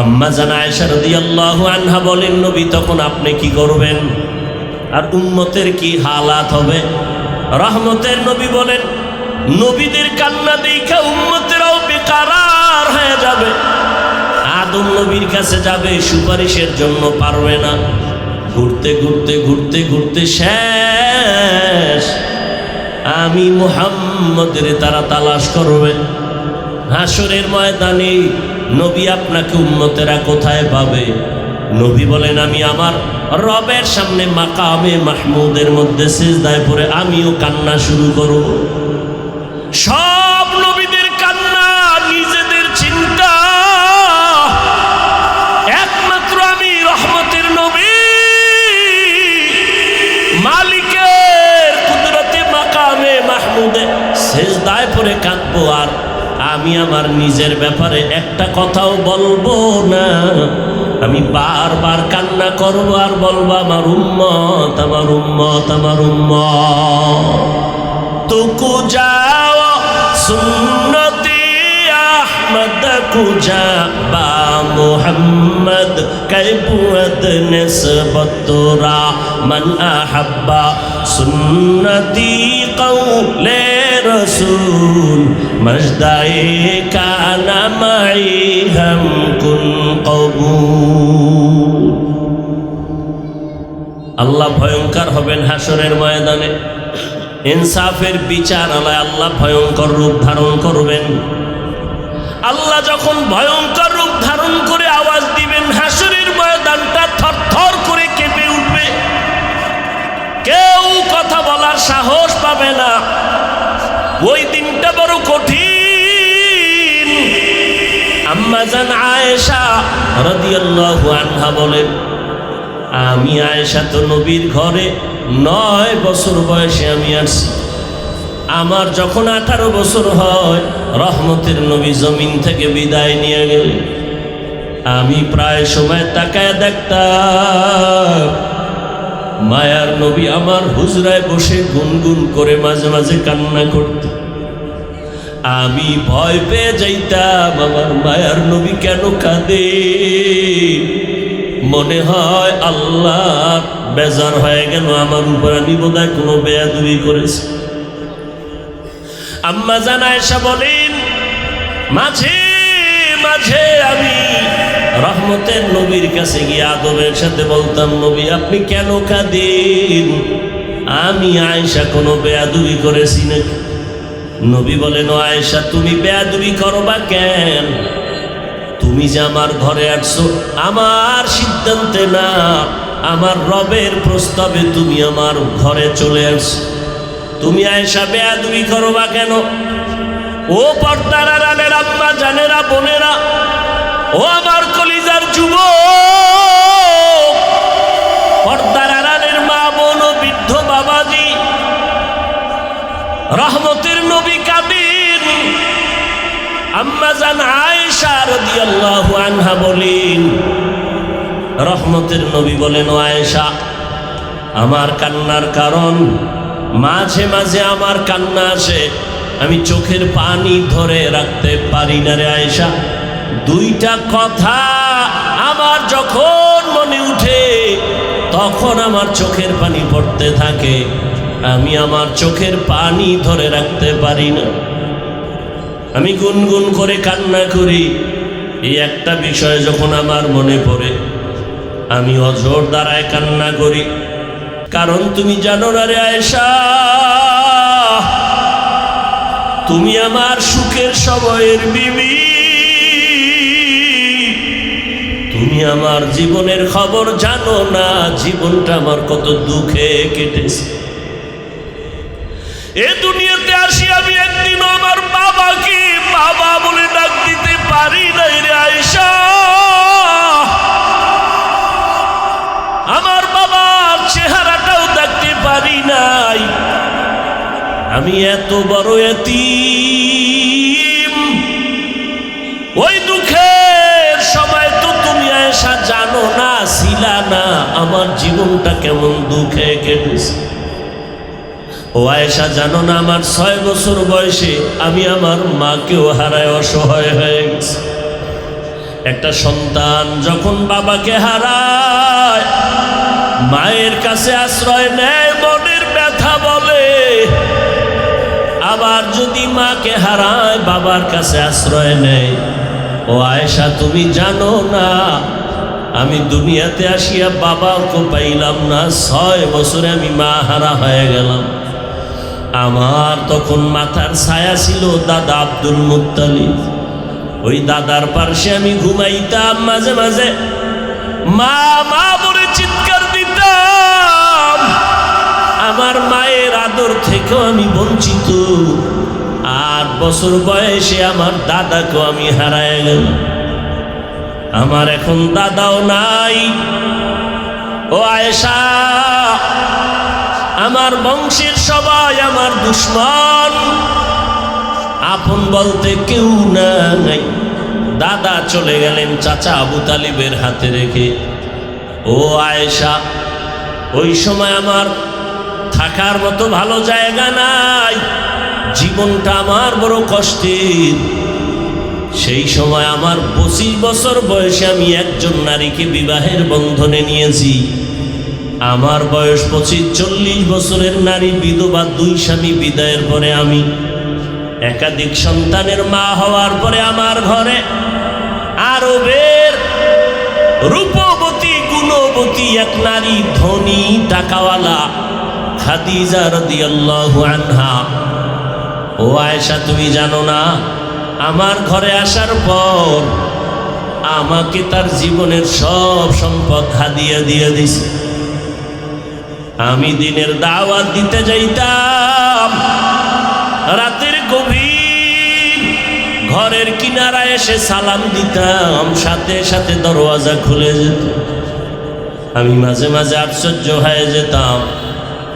আম্মা জান আয়েশা রাদিয়াল্লাহু আনহা বলেন, নবী তখন আপনি কি করবেন আর উম্মতের কি হালাত হবে? রহমতের নবী বলেন, নবীদের কান্না দেখা উম্মতেরাও বেকারার হয়ে যাবে। আদম নবীর কাছে যাবে, সুপারিশের জন্য পারবে না। ঘুরতে ঘুরতে ঘুরতে ঘুরতে শেষ, আমি মুহাম্মদের তারা তালাশ করবে। হাসরের ময়দানে নবী আপনাকে উম্মতেরা কোথায় পাবে? নবী বলেন, আমি আমার রবের সামনে মাকামে মাহমুদের মধ্যে সিজদায় পড়ে আমিও কান্না শুরু করব। সব নবীদের কান্না, নিজেদের চিন্তা, একমাত্র আমি রহমতের নবী মালিকের কুদরতে মাকামে মাহমুদে সিজদায় পড়ে কাঁদবো। আর আমি আমার নিজের ব্যাপারে একটা কথাও বলবো না। আমি বারবার কান্না করবো আর বলবো, আমার উম্মত, আমার উম্মত, আমার উম্মত। তুকু যাও সুন্নতি আহমদ কুজা বা মুহাম্মদ কৈবুয়ত নিসবত তোরা মান আহাব্বা সুন্নতি কৌলে রসুল মজদায়ে কানা মাই হাম কুন কবুল। আল্লাহ ভয়ঙ্কর হবেন হাসরের ময়দানে। ইনসাফের বিচার আলায় আল্লাহ ভয়ঙ্কর রূপ ধারণ করবেন। আল্লাহ যখন ভয়ঙ্কর রূপ ধারণ করে আওয়াজ দিবেন, হাসরের ময়দানটা থরথর করে কেঁপে উঠবে। কেউ কথা বলার সাহস পাবে না। ওই দিনটা বড় কঠিন। আম্মা জান আয়েশা রাদিয়াল্লাহু আনহা বলেন, আমি আয়েশা তো নবীর ঘরে 9 বছর বয়সে আমি আসছি। আমার যখন 18 বছর হয়, রহমতের নবী জমিন থেকে বিদায় নিয়ে গেলেন। আমি প্রায় সময় তাকায় দেখতাম, মায়ার নবী আমার হুজরায় বসে গুনগুন করে মাঝে মাঝে কান্না করত। আমি ভয় পেয়ে যাইতাম, আমার মায়ার নবী কেন কাঁদে? মনে হয় আল্লাহ বেজার হয়ে গেল আমার উপর, আমি বোধহয় কোনো বেয়াদবি করেছি। আম্মা জান আয়েশা বলেন, মাঝে মাঝে আমি রহমতের নবীর কাছে গিয়ে আদবের সাথে বলতাম, নবী আপনি কেন কাঁদেন? আমি আয়েশা কোনো বেয়াদবি করেছি নাকি? নবী বলেন, ও আয়েশা তুমি বেয়াদবি করবা কেন? তুমি যে আমার ঘরে আসছো আমার সিদ্ধান্তে না, আমার রবের প্রস্তাবে তুমি আমার ঘরে চলে আসছো। তুমি আয়েশা বেয়াদবি করবা কেন? ও পর্দার আড়ালের আম্মা জানেরা, বোনেরা, ও আমার কলিজার যুবক, পর্দার আড়ালের মা বোন ও বৃদ্ধ বাবাজি, রহমতের নবী কাঁদেন। আম্মা জান আয়েশা রাদিয়াল্লাহু আনহা বলেন, রহমতের নবী বলেন, ও আয়েশা আমার কান্নার কারণ, মাঝে মাঝে আমার কান্না আসে, আমি চোখের পানি ধরে রাখতে পারি না রে আয়েশা। দুইটা কথা আমার যখন মনে উঠে তখন আমার চোখের পানি পড়তে থাকে, আমি আমার চোখের পানি ধরে রাখতে পারি না। আমি গুনগুন করে কান্না করি। এই একটা বিষয় যখন আমার মনে পড়ে, আমি অঝোর দ্বারায় কান্না করি। কারণ তুমি জানো না রে আয়েশা, তুমি আমার সুখের সময়ের বিবি, তুমি আমার জীবনের খবর জানো না, জীবনটা আমার কত দুঃখে কেটেছে। এ দুনিয়াতে আসি আমি একদিন আমার বাবাকে বাবা বলে ডাক দিতে পারি নাই রে আয়েশা। আমার বাবার চেহারাটাও দেখতে পারি নাই। আমি এত বড় এতিম। ওই দুঃখের সময় তো তুমি আয়েশা জানো না, ছিলা না আমার জীবনটা কেমন দুঃখে কেটেছে। ও আয়েশা জানো না, আমার 6 বছর বয়সে আমি আমার মাকেও হারায় অসহায় হয়ে গেছি। একটা সন্তান যখন বাবাকে হারায়, মায়ের কাছে আশ্রয় নেয়, মনের ব্যথা বলে। আবার যদি মাকে হারায়, বাবার কাছে আশ্রয় নেয়। ও আয়েশা তুমি জানো না, আমি দুনিয়াতে আসিয়া বাবাকে পাইলাম না, 6 বছরে আমি মা হারা হয়ে গেলাম। আমার তখন মাথার ছায়া ছিল দাদা আব্দুল মুত্তালিব। ওই দাদার পাশে আমি ঘুমাইতাম, মাঝে মাঝে মা মা বলে চিৎকার দিতাম। আমার মায়ের আদর থেকেও আমি বঞ্চিত। 8 বছর বয়সে আমার দাদাকেও আমি হারায় গেলাম। আমার এখন দাদাও নাই। ও আয়েশা, আমার বংশের সবাই আমার দুশ্মন, আপন বলতে কেউ নাই। দাদা চলে গেলেন চাচা আবু তালিবের হাতে রেখে। ও আয়েশা, ওই সময় আমার থাকার মতো ভালো জায়গা নাই, জীবনটা আমার বড় কষ্টের। সেই সময় আমার 25 বছর বয়সে আমি একজন নারীকে বিবাহের বন্ধনে নিয়েছি। আমার বয়স 25-40 বছরের নারী বিধবা, 2 স্বামী বিদায়ের পরে আমি একাধিক সন্তানের মা হওয়ার পরে আমার ঘরে আরবের রূপবতী গুণবতী এক নারী, ধনী টাকাওয়ালা খাদিজা রাদিয়াল্লাহু আনহা। ও আয়েশা তুমি জানো না, আমার ঘরে আসার পর আমাকে তার জীবনের সব সম্পদ হাদিয়া দিয়ে দিছে। আমি দিনের দাওয়াত দিতে যাইতাম, রাতের গভীর ঘরের কিনারায় এসে সালাম দিতাম, সাথে সাথে দরওয়াজা খুলে যেত। আমি মাঝে মাঝে আশ্চর্য হয়ে যেতাম,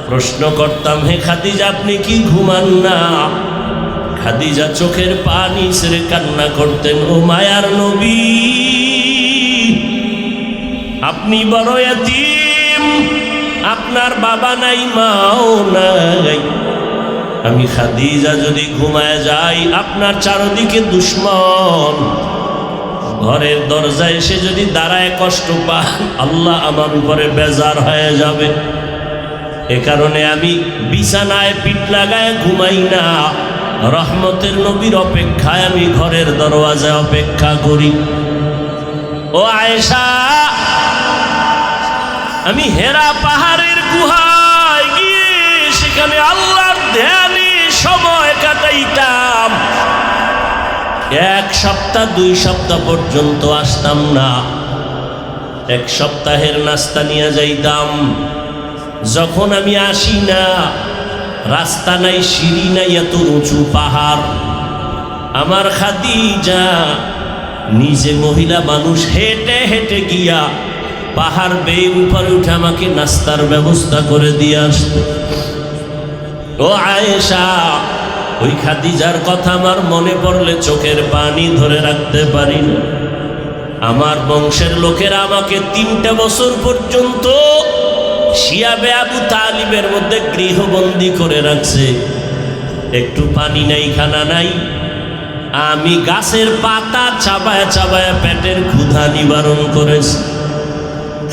প্রশ্ন করতাম, হে খাদিজা আপনি কি ঘুমান না? খাদিজা চোখের পানি ছেড়ে কান্না করতেন, ও মায়ার নবী আপনি বড় এতিম, আপনার বাবা নাই মাও নাই। আমি খাদিজা যদি ঘুমায় যাই, আপনার চারদিকে দুশ্মন, ঘরের দরজায় এসে যদি দাঁড়ায় কষ্ট পান, আল্লাহ আমার উপরে বেজার হয়ে যাবে। এ কারণে আমি বিছানায় পিঠ লাগায় ঘুমাই না, রহমতের নবীর অপেক্ষায় আমি ঘরের দরওয়াজায় অপেক্ষা করি। ও আয়েশা, আমি হেরা পাহাড়ের গুহায় গিয়ে সেখানে আল্লাহর ধ্যানে সময় কাটাইতাম। 1 সপ্তাহ 2 সপ্তাহ পর্যন্ত আসতাম না। 1 সপ্তাহের নাস্তা নিয়ে যাইতাম। যখন আমি আসি না, রাস্তা নাই, সিঁড়ি নাই, এত উঁচু পাহাড়। আমার খাদিজা নিজে মহিলা মানুষ, হেঁটে হেঁটে গিয়া পাহাড় বেয়ে উপরে উঠে আমাকে নাস্তার ব্যবস্থা করে দিয়ে আসতো। ও আয়েশা, ওই খাদিজার কথা আমার মনে পড়লে চোখের পানি ধরে রাখতে পারি না। আমার বংশের লোকেরা আমাকে 3টা বছর পর্যন্ত শিয়াবে আবু তালিবের মধ্যে গৃহবন্দী করে রাখছে। একটু পানি নাই, খানা নাই। আমি গাছের পাতা চাবায়া চাবায়া পেটের ক্ষুধা নিবারণ করেছি।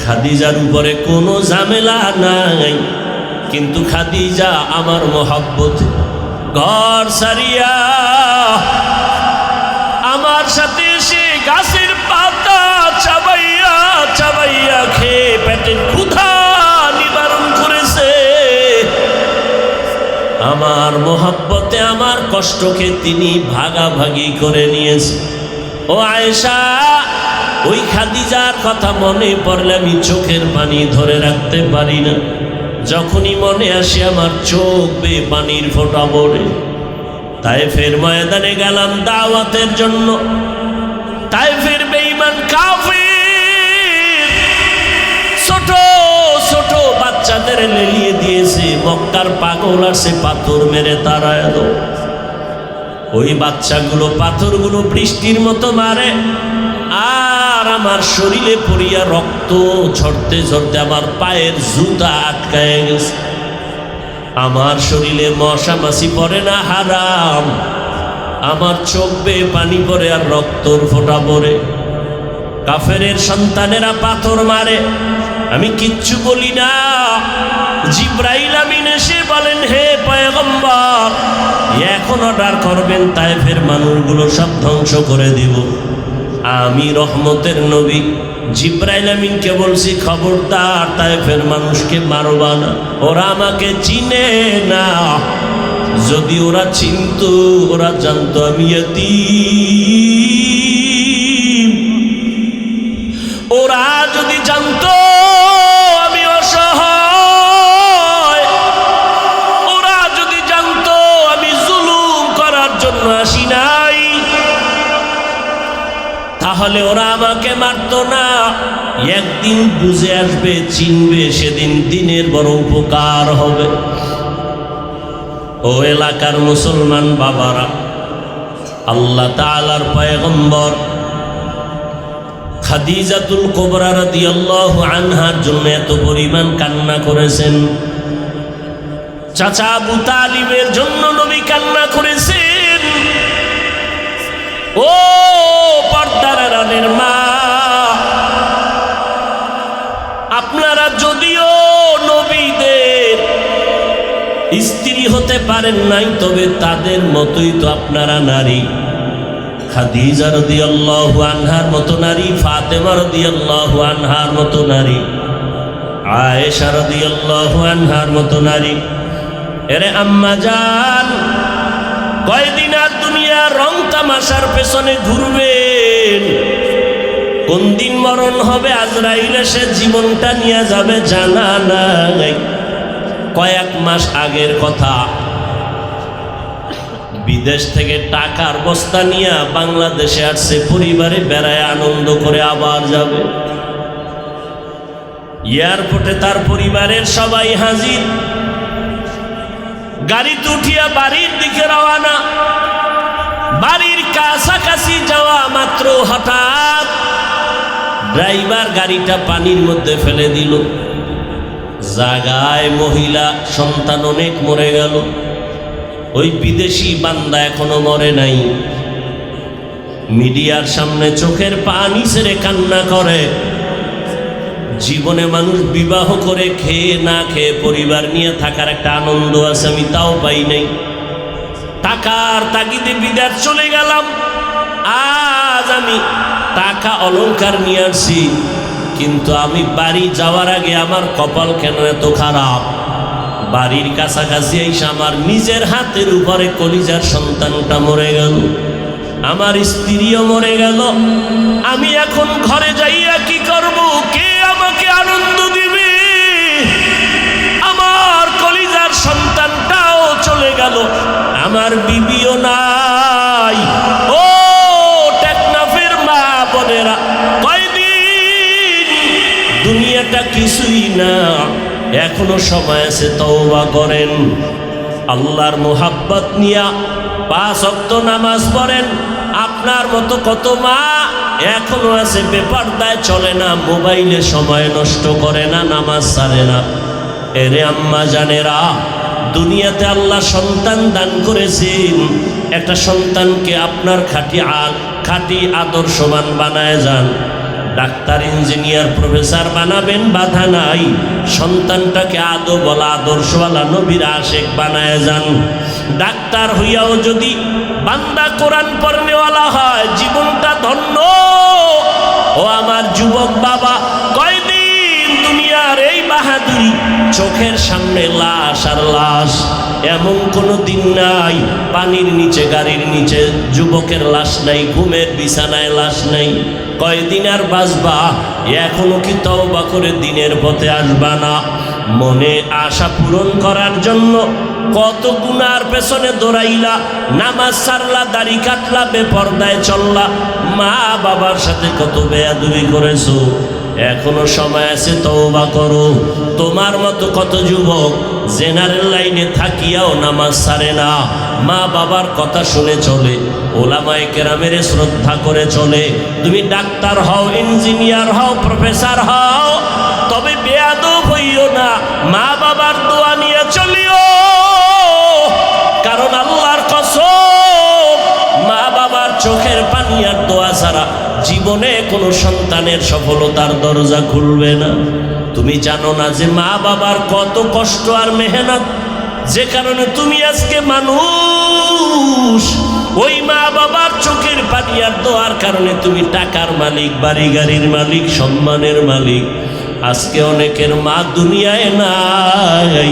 খাদিজার উপরে কোনো ঝামেলা নাই, কিন্তু খাদিজা আমার মহব্বত ঘর সারিয়া আমার সাথে এসে গাছের পাতা চাবাইয়া চাবাইয়া খেয়ে পেটের ক্ষুধা নিবারণ করেছে। আমার মহব্বতে আমার কষ্টকে তিনি ভাগাভাগি করে নিয়েছে। ও আয়েশা, ওই খাদিজার কথা মনে পড়লে আমি চোখের পানি ধরে রাখতে পারি না। যখনই মনে আসে আমার চোখ বেয়ে পানির ফোঁটা পড়ে। তায়েফের ময়দানে গেলাম দাওয়াতের জন্য। তায়েফের বেঈমান কাফির ছোট ছোট বাচ্চাদের লেলিয়ে দিয়েছে, মক্কার পাগল আসছে, পাথর মেরে তাড়ায় দাও। ওই বাচ্চাগুলো পাথরগুলো বৃষ্টির মতো মারে, আর আমার শরীরে পড়িয়া রক্ত ঝরতে ঝরতে আমার পায়ের জুতা আটকায় গেছে। আমার শরীরে মশা মাছি পড়ে না, হারাম। আমার চোখ বেয়ে পানি পড়ে আর রক্তর ফোঁটা পড়ে। কাফেরের সন্তানেরা পাথর মারে, আমি কিচ্ছু বলি না। জিব্রাইল আমিন এসে বলেন, হে পয়গম্বর, এখন অর্ডার করবেন তায়েফের মানুষগুলো সব ধ্বংস করে দিব। আমি রহমতের নবী জিব্রাইল আমিনকে বলছি, খবরদার তায়েফের মানুষকে মারবা না, ওরা আমাকে চিনে না। যদি ওরা চিনতো, ওরা জানতো আমি ইয়তীম। ওরা যদি জানতো আমি অসহায়, ওরা যদি জানতো আমি জুলুম করার জন্য আসি নাই, তাহলে ওরা আমাকে মারতো না। একদিন বুঝে আসবে, চিনবে, সেদিন দিনের বড় উপকার হবে। ও এলাকার মুসলমান বাবারা, আল্লাহ তাআলার পয়গম্বর খাদিজাতুল কুবরা রাদিয়াল্লাহু আনহার জন্য এত পরিমাণ কান্না করেছেন। চাচা আবু তালিবের জন্য নবী কান্না করেছেন। ও পর্দার আড়ালের মা, আপনারা যদিও নবীদের স্ত্রী হতে পারেন নাই, তবে তাদের মতোই তো আপনারা নারী। খাদিজা রাদিয়াল্লাহু আনহার মতো নারী, ফাতেমা রাদিয়াল্লাহু আনহার মতো নারী, আয়েশা রাদিয়াল্লাহু আনহার মতো নারী। এরে আম্মা জান, কয়দিন আর দুনিয়ার রং তামাশার পেছনে ঘুরবেন? কোন দিন মরণ হবে, আজরাইল এসে জীবনটা নিয়ে যাবে জানা নাই। কয়েক মাস আগের কথা, বিদেশ থেকে টাকার বস্তা নিয়ে বাংলাদেশে আসছে, পরিবারে বেড়ায় আনন্দ করে আবার যাবে। এয়ারপোর্টে তার পরিবারের সবাই হাজির। গাড়িতে উঠিয়া বাড়ির দিকে রওয়ানা। বাড়ির কাছাকাছি যাওয়া মাত্র হঠাৎ ড্রাইভার গাড়িটা পানির মধ্যে ফেলে দিল। জাগায় মহিলা সন্তান অনেক মরে গেল। ওই বিদেশি বান্দা এখনো মরে নাই। মিডিয়ার সামনে চোখের পানি ছেড়ে কান্না করে। জীবনে মানুষ বিবাহ করে, খেয়ে না খেয়ে পরিবার নিয়ে থাকার একটা আনন্দ আছে, আমি তাও পাই নাই। টাকার তাগিদে বিদেশ চলে গেলাম। আজ আমি টাকা অলংকার নিয়ে আসছি, কিন্তু আমি বাড়ি যাওয়ার আগে আমার কপাল কেন এত খারাপ। বাড়ির কাছাকাছি এসে আমার নিজের হাতের উপরে কলিজার সন্তানটা মরে গেল, আমার স্ত্রীও মরে গেল। আমি এখন ঘরে যাইয়া কি করব? কে আমাকে আনন্দ দিবে? আমার কলিজার সন্তানটাও চলে গেল, আমার বিবিও নাই। ও টেকনাফের মা বোনেরা, কয়দিন, দুনিয়াটা কিছুই না। এখনো সময় আছে, তওবা করেন। আল্লাহর মোহাব্বত নিয়া 5 ওয়াক্ত নামাজ পড়েন। আপনার মতো কত মা এখনো আছে বেপরদায় চলে না, মোবাইলে সময় নষ্ট করে না, নামাজ ছাড়ে না। এরে আম্মা জানেরা, দুনিয়াতে আল্লাহ সন্তান দান করেছেন। একটা সন্তানকে আপনার খাঁটি আদর্শবান বানায় যান। ডাক্তার, ইঞ্জিনিয়ার, প্রফেসর বানাবেন, বাধা নাই। সন্তানটাকে আদবওয়ালা, আদর্শওয়ালা, নবীর আশেক বানায় যান। ডাক্তার হইয়াও যদি বান্দা কোরআন পড়নেওয়ালা হয়, জীবনটা ধন্য। ও আমার যুবক বাবা, কয়দিন দুনিয়ার এই বাহাদুরি, চোখের সামনে লাশ আর লাশ। এমন কোনো দিন নাই পানির নিচে, গাড়ির নিচে যুবকের লাশ নাই, ঘুমের বিছানায় লাশ নাই। কয়দিন আর বাঁচবা? এখনো কি তওবা করে দিনের পথে আসবা না? মনে আশা পূরণ করার জন্য কত গুনার পেছনে দৌড়াইলা, নামাজ ছাড়লা, দাড়ি কাটলা, বেপরদায় চললা, মা বাবার সাথে কত বেয়াদবি করেছো। এখনো সময় আছে, তওবা করো। তোমার মতো কত যুবক জেনারেল লাইনে থাকিয়াও নামাজ ছাড়ে না, মা বাবার কথা শুনে চলে, ওলামায়ে কেরামের শ্রদ্ধা করে চলে। তুমি ডাক্তার হও, ইঞ্জিনিয়ার হও, প্রফেসর হও, তবে বেয়াদব হইও না, মা বাবার দোয়া নিয়ে চলিও। কারণ আল্লাহর কসম, মা বাবার চোখের পানি আর দোয়া ছাড়া জীবনে কোনো সন্তানের সফলতার দরজা খুলবে না। তুমি জানো না যে মা বাবার কত কষ্ট আর মেহনত, যে কারণে তুমি আজকে মানুষ। ওই মা বাবার চোখের পানি আর দোয়ার কারণে তুমি টাকার মালিক, বাড়ি গাড়ির মালিক, সম্মানের মালিক। আজকে অনেকের মা দুনিয়ায় নাই।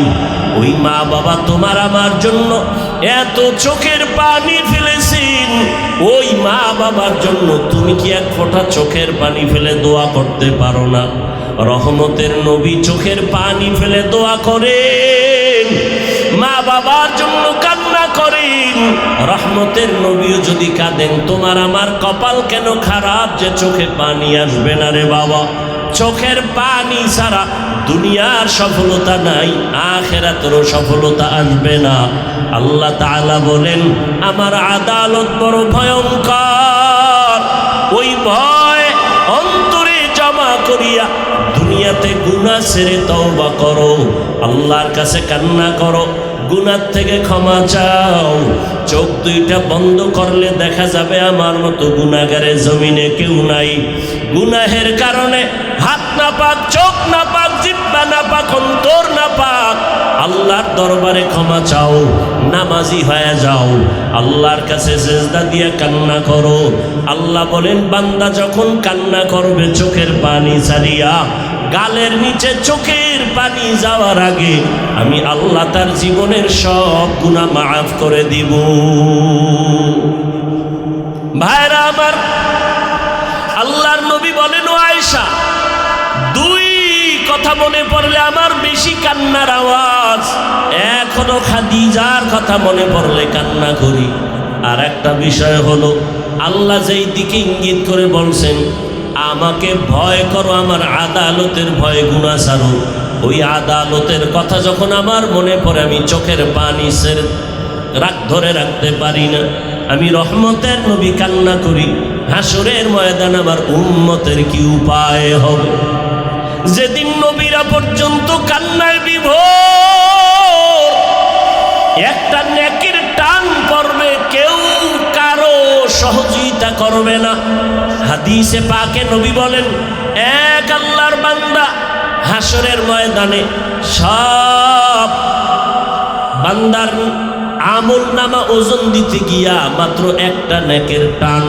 ওই মা বাবা তোমার আমার জন্য এত চোখের পানি ফেলেছেন, ওই মা বাবার জন্য তুমি কি এক ফোঁটা চোখের পানি ফেলে দোয়া করতে পারো না? রহমতের নবী চোখের পানি ফেলে দোয়া করেন, মা বাবার জন্য কান্না করেন। রহমতের নবীও যদি কাঁদেন, তোমার আমার কপাল কেন খারাপ যে চোখে পানি আসবে না রে বাবা। চোখের পানি ছাড়া দুনিয়ার সফলতা নাই, আখিরাতেরও সফলতা আসবে না। আল্লাহ তাআলা বলেন, আমার আদালত বড় ভয়ঙ্কর। ওই ভয় অন্তরে জমা করিয়া দুনিয়াতে গুনাহ ছেড়ে তওবা করো, আল্লাহর কাছে কান্না করো, গুনাহ থেকে ক্ষমা চাও। চোখ দুইটা বন্ধ করলে দেখা যাবে আমার মতো গুনাহগারের জমিনে কেউ নাই। গুনাহের কারণে হাত না পাক, চোখ না পাক, জিহ্বা না পাক, অন্তর না পাক। আল্লাহর দরবারে ক্ষমা চাও, নামাজি হয়ে যাও, আল্লাহর কাছে সিজদা দিয়ে কান্না করো। আল্লাহ বলেন, বান্দা যখন কান্না করবে চোখের পানি ছাড়িয়া, গালের নিচে চোখের পানি যাওয়ার আগে আমি আল্লাহ তার জীবনের সব গুনাহ মাফ করে দিব। ভাইরা আমার, আল্লাহর নবী বলেন, ও আয়েশা, দুই কথা মনে পড়লে আমার বেশি কান্নার আওয়াজ। এখনো খাদিজার কথা মনে পড়লে কান্না করি। আর একটা বিষয় হলো, আল্লাহ যেই দিকে ইঙ্গিত করে বলছেন আমাকে ভয় করো, আমার আদালতের ভয়, গুনাহ ছাড়ো, ওই আদালতের কথা যখন আমার মনে পড়ে আমি চোখের পানি ধরে রাখতে পারি না। আমি রহমতের নবী কান্না করি, হাসরের ময়দান আমার উম্মতের কি উপায় হবে? যেদিন নবীরা পর্যন্ত কান্নায় বিভোর, একটা নেকির টান পড়বে, কেউ কারো সহযোগিতা করবে না। হাদিসে পাকে নবী বলেন, এক আল্লাহর বান্দা হাসরের ময়দানে সব বান্দার আমল নামা ওজন দিতে গিয়া মাত্র একটা নেকের টান,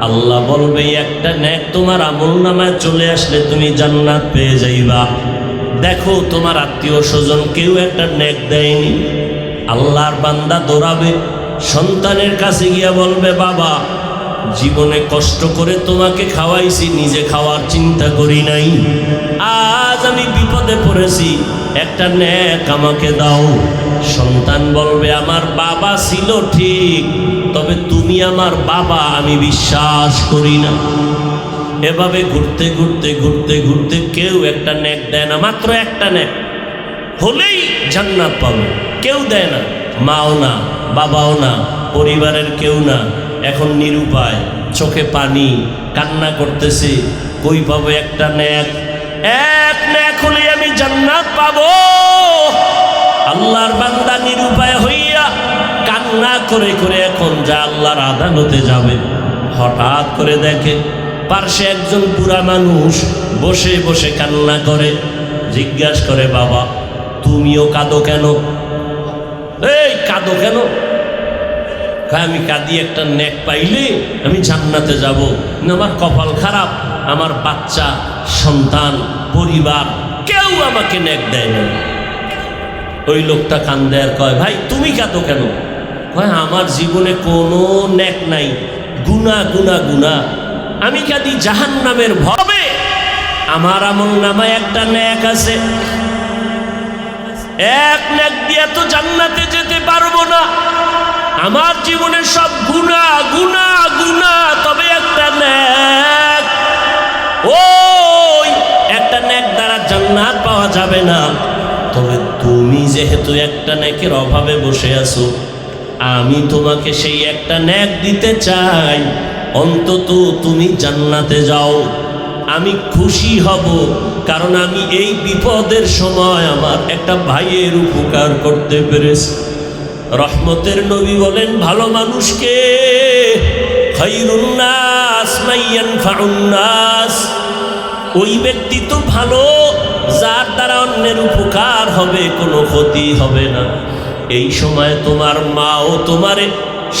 আল্লাহ বলবে একটা নেক তোমার আমল নামায় চলে আসলে তুমি জান্নাত পেয়ে যাইবা। দেখো তোমার আত্মীয় স্বজন কেউ একটা নেক দেয়নি, আল্লাহর বান্দা দৌড়াবে, সন্তানের কাছে গিয়া বলবে, বাবা জীবনে কষ্ট করে তোমাকে খাওয়াইছি, নিজে খাওয়ার চিন্তা করি নাই, আজ আমি বিপদে পড়েছি, একটা নেক আমাকে দাও। সন্তান বলবে, আমার বাবা ছিল ঠিক, তবে তুমি আমার বাবা আমি বিশ্বাস করি না। এভাবে ঘুরতে ঘুরতে ঘুরতে ঘুরতে কেউ একটা নেক দেয় না, মাত্র একটা নেক হলেই জান্নাত পাবে, কেউ দেয় না, মাও না, বাবাও না, পরিবারের কেউ না। এখন নিরুপায়, চোখে পানি, কান্না করতেছে, কই পাবো একটা নেক? এক নেক হলে আমি জান্নাত পাবো। আল্লাহর বান্দা নিরুপায় হইয়া কান্না করে করে এখন যা আল্লাহর আদালতে যাবে, হঠাৎ করে দেখে পার্শ্বে একজন বুড়া মানুষ বসে বসে কান্না করে। জিজ্ঞাসা করে, বাবা তুমিও কাঁদো কেন? এই কাঁদো কেন? আমি কাঁদি একটা নেক পাইলে আমি জান্নাতে যাব, আমার কপাল খারাপ, আমার বাচ্চা সন্তান পরিবার কেউ আমাকে নেক দেয় না। ওই লোকটা কান্দে আর কয়, ভাই তুমি কাঁদো কেন? কয়, আমার জীবনে কোনো নেক নাই, গুনাহ গুনাহ গুনাহ, আমি কাঁদি জাহান্নামের ভবে। আমার আমল নামায় একটা নেক আছে, এক নেক দিয়ে তো জান্নাতে যেতে পারবো না, আমার জীবনের সব গুনাহ গুনাহ গুনাহ, তবে একটা নেক, ওই একটা নেক দ্বারা জান্নাত পাওয়া যাবে না। তবে তুমি যেহেতু একটা নেকের অভাবে বসে আছো, আমি তোমাকে সেই একটা নেক দিতে চাই, অন্তত তুমি জান্নাতে যাও। আমি খুশি হব, কারণ আমি এই বিপদের সময় আমার একটা ভাইয়ের উপকার করতে পেরেছি। রহমতের নবী বলেন, ভালো মানুষকে খায়রুন নাস মাইয়ানফাউন নাস, ওই ব্যক্তি তো ভালো যার দ্বারা অন্যের উপকার হবে, কোনো ক্ষতি হবে না। এই সময় তোমার মাও তোমারে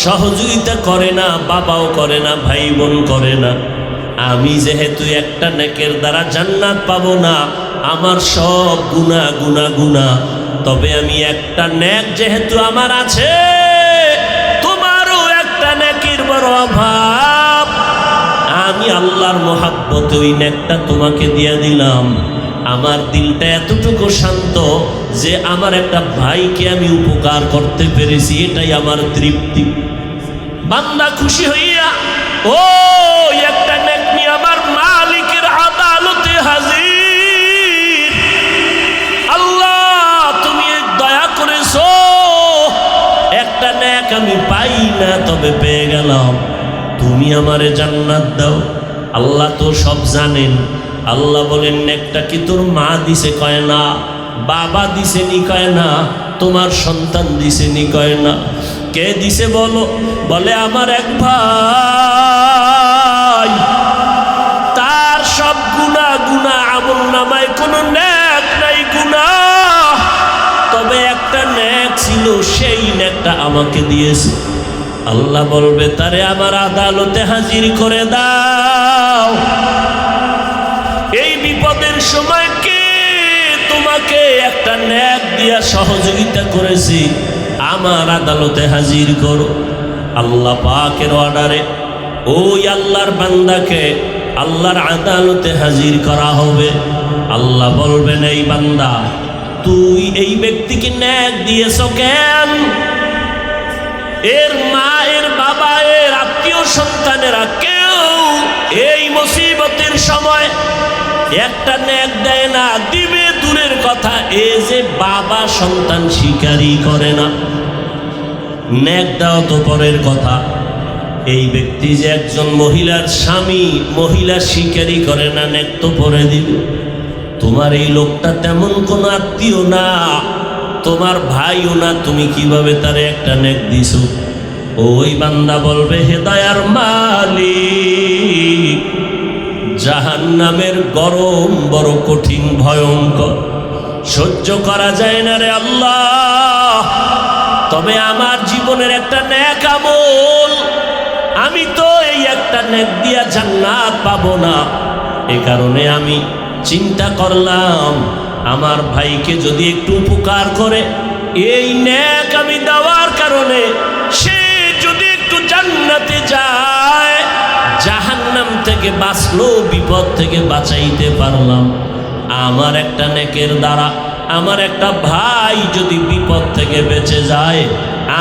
সহযোগিতা করে না, বাবাও করে না, ভাই বোন করে না। আমি যেহেতু একটা নেকের দ্বারা জান্নাত পাবো না, আমার সব গুনাহ গুনাহ গুনাহ, তবে আমি একটা নেক যেহেতু আমার আছে, তোমারও একটা নেকের বড় অভাব, আমি আল্লাহর মহাব্বতে ওই নেকটা তোমাকে দিয়ে দিলাম। আমার দিলটা এতটুকু শান্ত যে আমার একটা ভাইকে আমি উপকার করতে পেরেছি, এটাই আমার তৃপ্তি। বান্দা খুশি হইয়া ও একটা নেক নিয়ে আমার মালিকের আদালতে হাজির। আল্লাহ তুমি দয়া করেছো, একটা নেক আমি পাই না, তবে পেয়ে গেলাম, তুমি আমারে জান্নাত দাও। আল্লাহ তো সব জানেন। আল্লাহ বলেন, নেকটা কি তোর মা দিছে? কয় না। বাবা দিছে নি? কয় না। তোমার সন্তান দিছে নি? কয় না। কে দিছে বলো? বলে আমার এক ভাই, তার সব গুনাহ গুনাহ, আমল নামায় কোনো নেক নাই, গুনাহ, তবে একটা নেক ছিল, সেই নেকটা আমাকে দিয়েছে। আল্লাহ বলবে, তারে আমার আদালতে হাজির করে দাও। এই বিপদের সময় কে তোমাকে একটা নেক দিয়া সহযোগিতা করেছি, আমার আদালতে হাজির করো। আল্লাহ পাকের অর্ডারে ওই আল্লাহর বান্দাকে আল্লাহর আদালতে হাজির করা হবে। আল্লাহ বলবেন, এই বান্দা, তুই এই ব্যক্তিকে নেক দিয়েছ কেন? এর মা, এর বাবা, এর আত্মীয় সন্তানেরা কেউ এই মুসিবতের সময় একটা নেক দেয় না, দিবে দূরের কথা, এ যে বাবা সন্তান স্বীকারই করে না। নেক দাও তো পরের কথা, এই ব্যক্তি যে একজন মহিলার স্বামী, মহিলা স্বীকারই করে না, নেক তো পরে দিবে। তোমার এই লোকটা তেমন কোনো আত্মীয় না, তোমার ভাইও না, তুমি কিভাবে তারে একটা নেক দিছো? ওই বান্দা বলবে, হে দয়ার মালিক, জাহান্নামের গরম বড় কঠিন, ভয়ঙ্কর, সহ্য করা যায় না রে আল্লাহ। তবে আমার জীবনের একটা নেক আমল, আমি তো এই একটা নেক দিয়া জান্নাত পাবো না। এ কারণে আমি চিন্তা করলাম, আমার ভাইকে যদি একটু উপকার করে, এই নেক আমি দেওয়ার কারণে সে যদি একটু জান্নাতে যায়, জাহান্নাম থেকে বাঁচলো, বিপদ থেকে বাঁচাইতে পারলাম। আমার একটা নেকের দ্বারা আমার একটা ভাই যদি বিপদ থেকে বেঁচে যায়,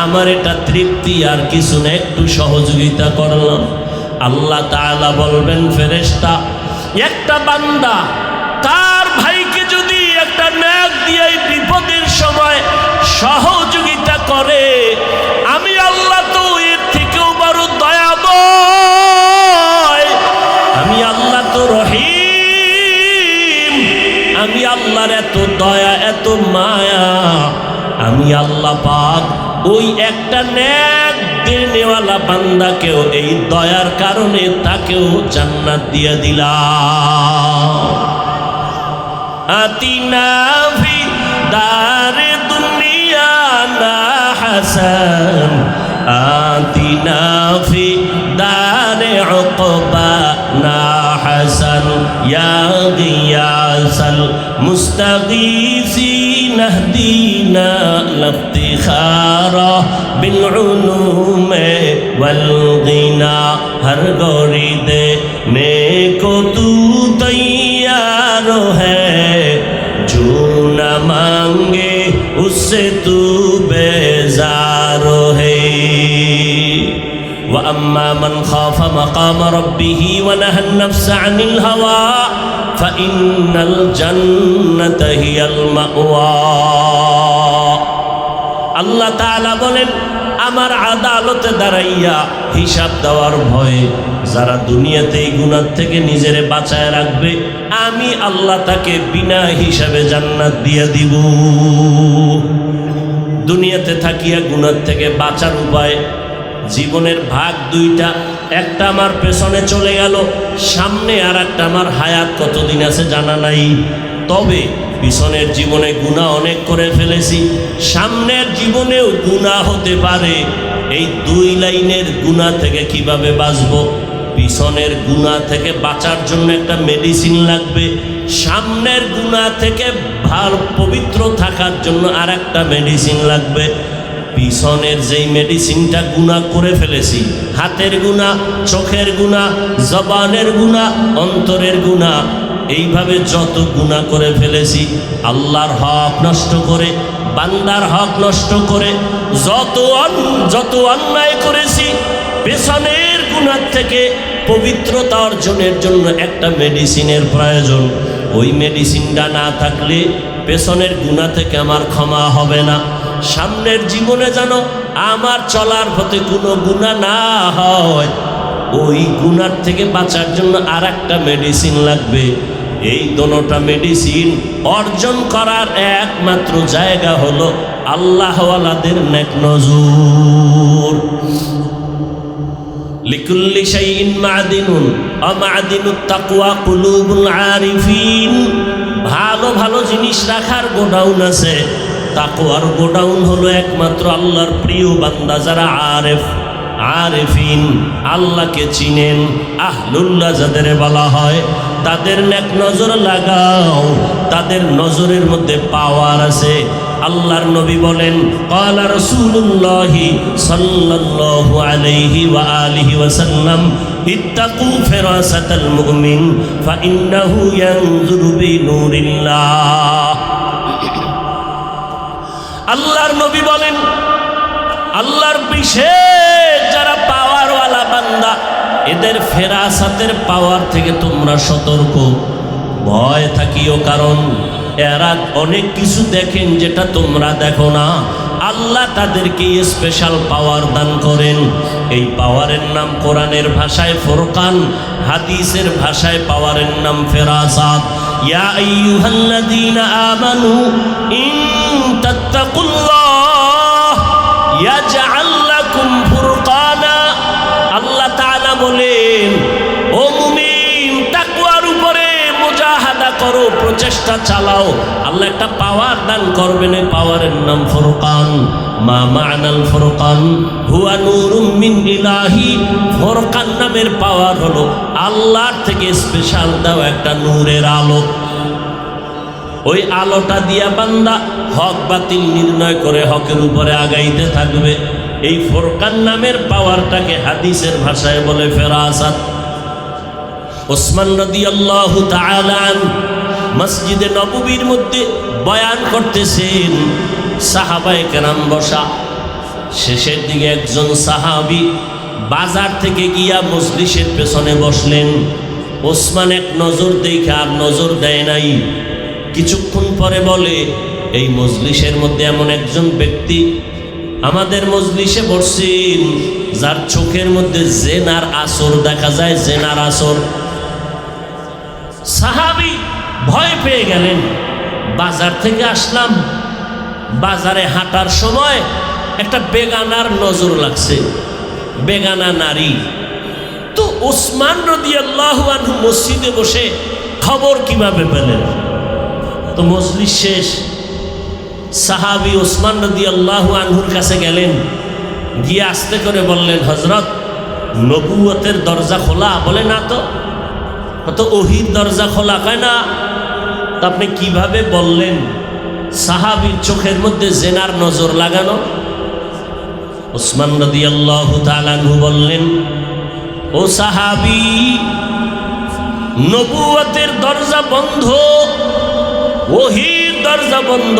আমার এটা তৃপ্তি, আর কিছু না, একটু সহযোগিতা করলাম। আল্লাহ তাআলা বলবেন, ফেরেশতা, একটা বান্দা তার ভাইকে যদি একটা নেক দিয়ে বিপদের সময় সহযোগিতা করে, আমি আল্লাহ তো এর থেকেও বড় দয়াময়, আমি আল্লাহ তো রহিম, আমি আল্লাহর এত দয়া, এত মায়া, আমি আল্লাহ পাক ওই একটা নেক দেনেওয়ালা বান্দাকেও এই দয়ার কারণে তাকেও জান্নাত দিয়ে দিলাম। আতিনা ফি দারে দুনিয়া না হাসান, আতিনা ফি দারে উকবা না হাসান, ইয়া গিয়াসাল মুস্তাগীসিন اهدিনা লাফতিখারা বিল উলুমে ওয়াল গিনা, হর গরি দে নে কো তু তৈয়ার है, जो न मांगे उससे तू बेजार है। وأما من خاف مقام ربه ونهى النفس عن الهوى فإن الجنة هي المأوى। আল্লাহ তাআলা বলেন, আমার আদালতে দাঁড়াইয়া হিসাব দেওয়ার ভয়ে যারা দুনিয়াতে এই গুনাহ থেকে নিজেরে বাঁচায় রাখবে, আমি আল্লাহ তাকে বিনা হিসাবে জান্নাত দিয়ে দিব। দুনিয়াতে থাকিয়া গুনাহ থেকে বাঁচার উপায়, জীবনের ভাগ দুইটা, একটা আমার পেছনে চলে গেল, সামনে আর একটা আমার হায়াত কতদিন আছে জানা নাই। তবে পিছনের জীবনে গুনাহ অনেক করে ফেলেছি, সামনের জীবনেও গুনাহ হতে পারে। এই দুই লাইনের গুনাহ থেকে কিভাবে বাঁচব? পিছনের গুনাহ থেকে বাঁচার জন্য একটা মেডিসিন লাগবে, সামনের গুনাহ থেকে ভালো পবিত্র থাকার জন্য আর একটা মেডিসিন লাগবে। পিছনের যেই মেডিসিনটা গুনাহ করে ফেলেছি, হাতের গুনাহ, চোখের গুনাহ, জবানের গুনাহ, অন্তরের গুনাহ, এইভাবে যত গুনাহ করে ফেলেছি, আল্লাহর হক নষ্ট করে, বান্দার হক নষ্ট করে, যত অন্যায় করেছি, পেছনের গুনাহ থেকে পবিত্রতা অর্জনের জন্য একটা মেডিসিনের প্রয়োজন। ওই মেডিসিনটা না থাকলে পেছনের গুনাহ থেকে আমার ক্ষমা হবে না। সামনের জীবনে যেন আমার চলার পথে কোনো গুনাহ না হয়, ওই গুনার থেকে বাঁচার জন্য আর একটা মেডিসিন লাগবে। এই দোনোটা মেডিসিন অর্জন করার একমাত্র জায়গা হলো আল্লাহওয়ালাদের নেক নজর। লিকুল্লি শাইইন মা'দিনুন ওয়া মা'দিনুত তাকওয়া কুলুবুল আরিফিন। ভালো ভালো জিনিস রাখার গোডাউন আছে, তাকওয়ার গোডাউন হলো একমাত্র আল্লাহর প্রিয় বান্দা যারা আরেফিন, আল্লাহকে চিনেন, আহলুল্লাহ যাদের বলা হয়, তাদের নেক নজর লাগাও। তাদের নজরের মধ্যে পাওয়ার আছে। আল্লাহর নবী বলেন, ক্বালা রাসূলুল্লাহি সাল্লাল্লাহু আলাইহি ওয়া আলিহি ওয়াসাল্লাম, ইত্তাকু ফিরাসাতাল মুমিন ফাইন্নাহু ইয়ানজুরু বিনুরিল্লাহ। আল্লাহর নবী বলেন, আল্লাহর বিশেষ যারা পাওয়ারওয়ালা বান্দা, এদের ফেরাসাতের পাওয়ার থেকে তোমরা সতর্ক, ভয় থাকিও, কারণ এরা অনেক কিছু দেখেন যেটা তোমরা দেখো না। আল্লাহ তাদেরকে স্পেশাল পাওয়ার দান করেন। এই পাওয়ারের নাম কোরআনের ভাষায় ফুরকান, হাদিসের ভাষায় পাওয়ারের নাম ফেরাসাত। ইয়া আইয়ুহাল্লাযীনা আমানু ইন তাত্তাকুল্লাহ ইয়াজআল লাকুম ফুরকানা। আল্লাহ তাআলা বলেন, ও মুমিন, তাকওয়ার উপরে মুজাহাদা করো, প্রচেষ্টা চালাও, আল্লাহ একটা পাওয়ার দান করবেন। এই পাওয়ারের নাম ফুরকান। মা মা'নাল ফুরকান হুয়া নূরুম মিন ইলাহি। ফুরকান নামের পাওয়ার হলো আল্লাহর থেকে স্পেশাল দেওয়া একটা নূরের আলো। ওই আলোটা দিয়া বান্দা হক বাতিল নির্ণয় করে হকের উপরে আগাইতে থাকবে। এই ফুরকান নামের পাওয়ারটাকে হাদিসের ভাষায় বলে ফেরাসাত। ওসমান রাদিয়াল্লাহু তাআলা আনহু মসজিদে নববীর মধ্যে বয়ান করতেছেন, সাহাবায়ে কেরাম বসা। শেষের দিকে একজন সাহাবী বাজার থেকে গিয়া মজলিসের পেছনে বসলেন। ওসমান এক নজর দেখে আর নজর দেয় নাই। কিছুক্ষণ পরে বলে, এই মজলিসের মধ্যে এমন একজন ব্যক্তি আমাদের মজলিসে বসছেন যার চোখের মধ্যে জেনার আসর দেখা যায়, জেনার আসর। সাহাবী ভয় পেয়ে গেলেন। বাজার থেকে আসলাম, বাজারে হাঁটার সময় একটা বেগানার নজর লাগছে, বেগানা নারী। তো ওসমান রাদিয়াল্লাহু আনহু মসজিদে বসে খবর কিভাবে পেলেন? তো মজলিস শেষ, সাহাবী ওসমান রাদিয়াল্লাহু আনহুর কাছে গেলেন, গিয়ে আস্তে করে বললেন, হযরত, নবুয়তের দরজা খোলা? বলে না তো। তো ওহির দরজা খোলা? কয় না। তো আপনি কিভাবে বললেন সাহাবীর চোখের মধ্যে জেনার নজর লাগানো? ওসমান রাদিয়াল্লাহু তাআলা আনহু বললেন, ও সাহাবী, নবুয়তের দরজা বন্ধ, ওহির দরজা বন্ধ,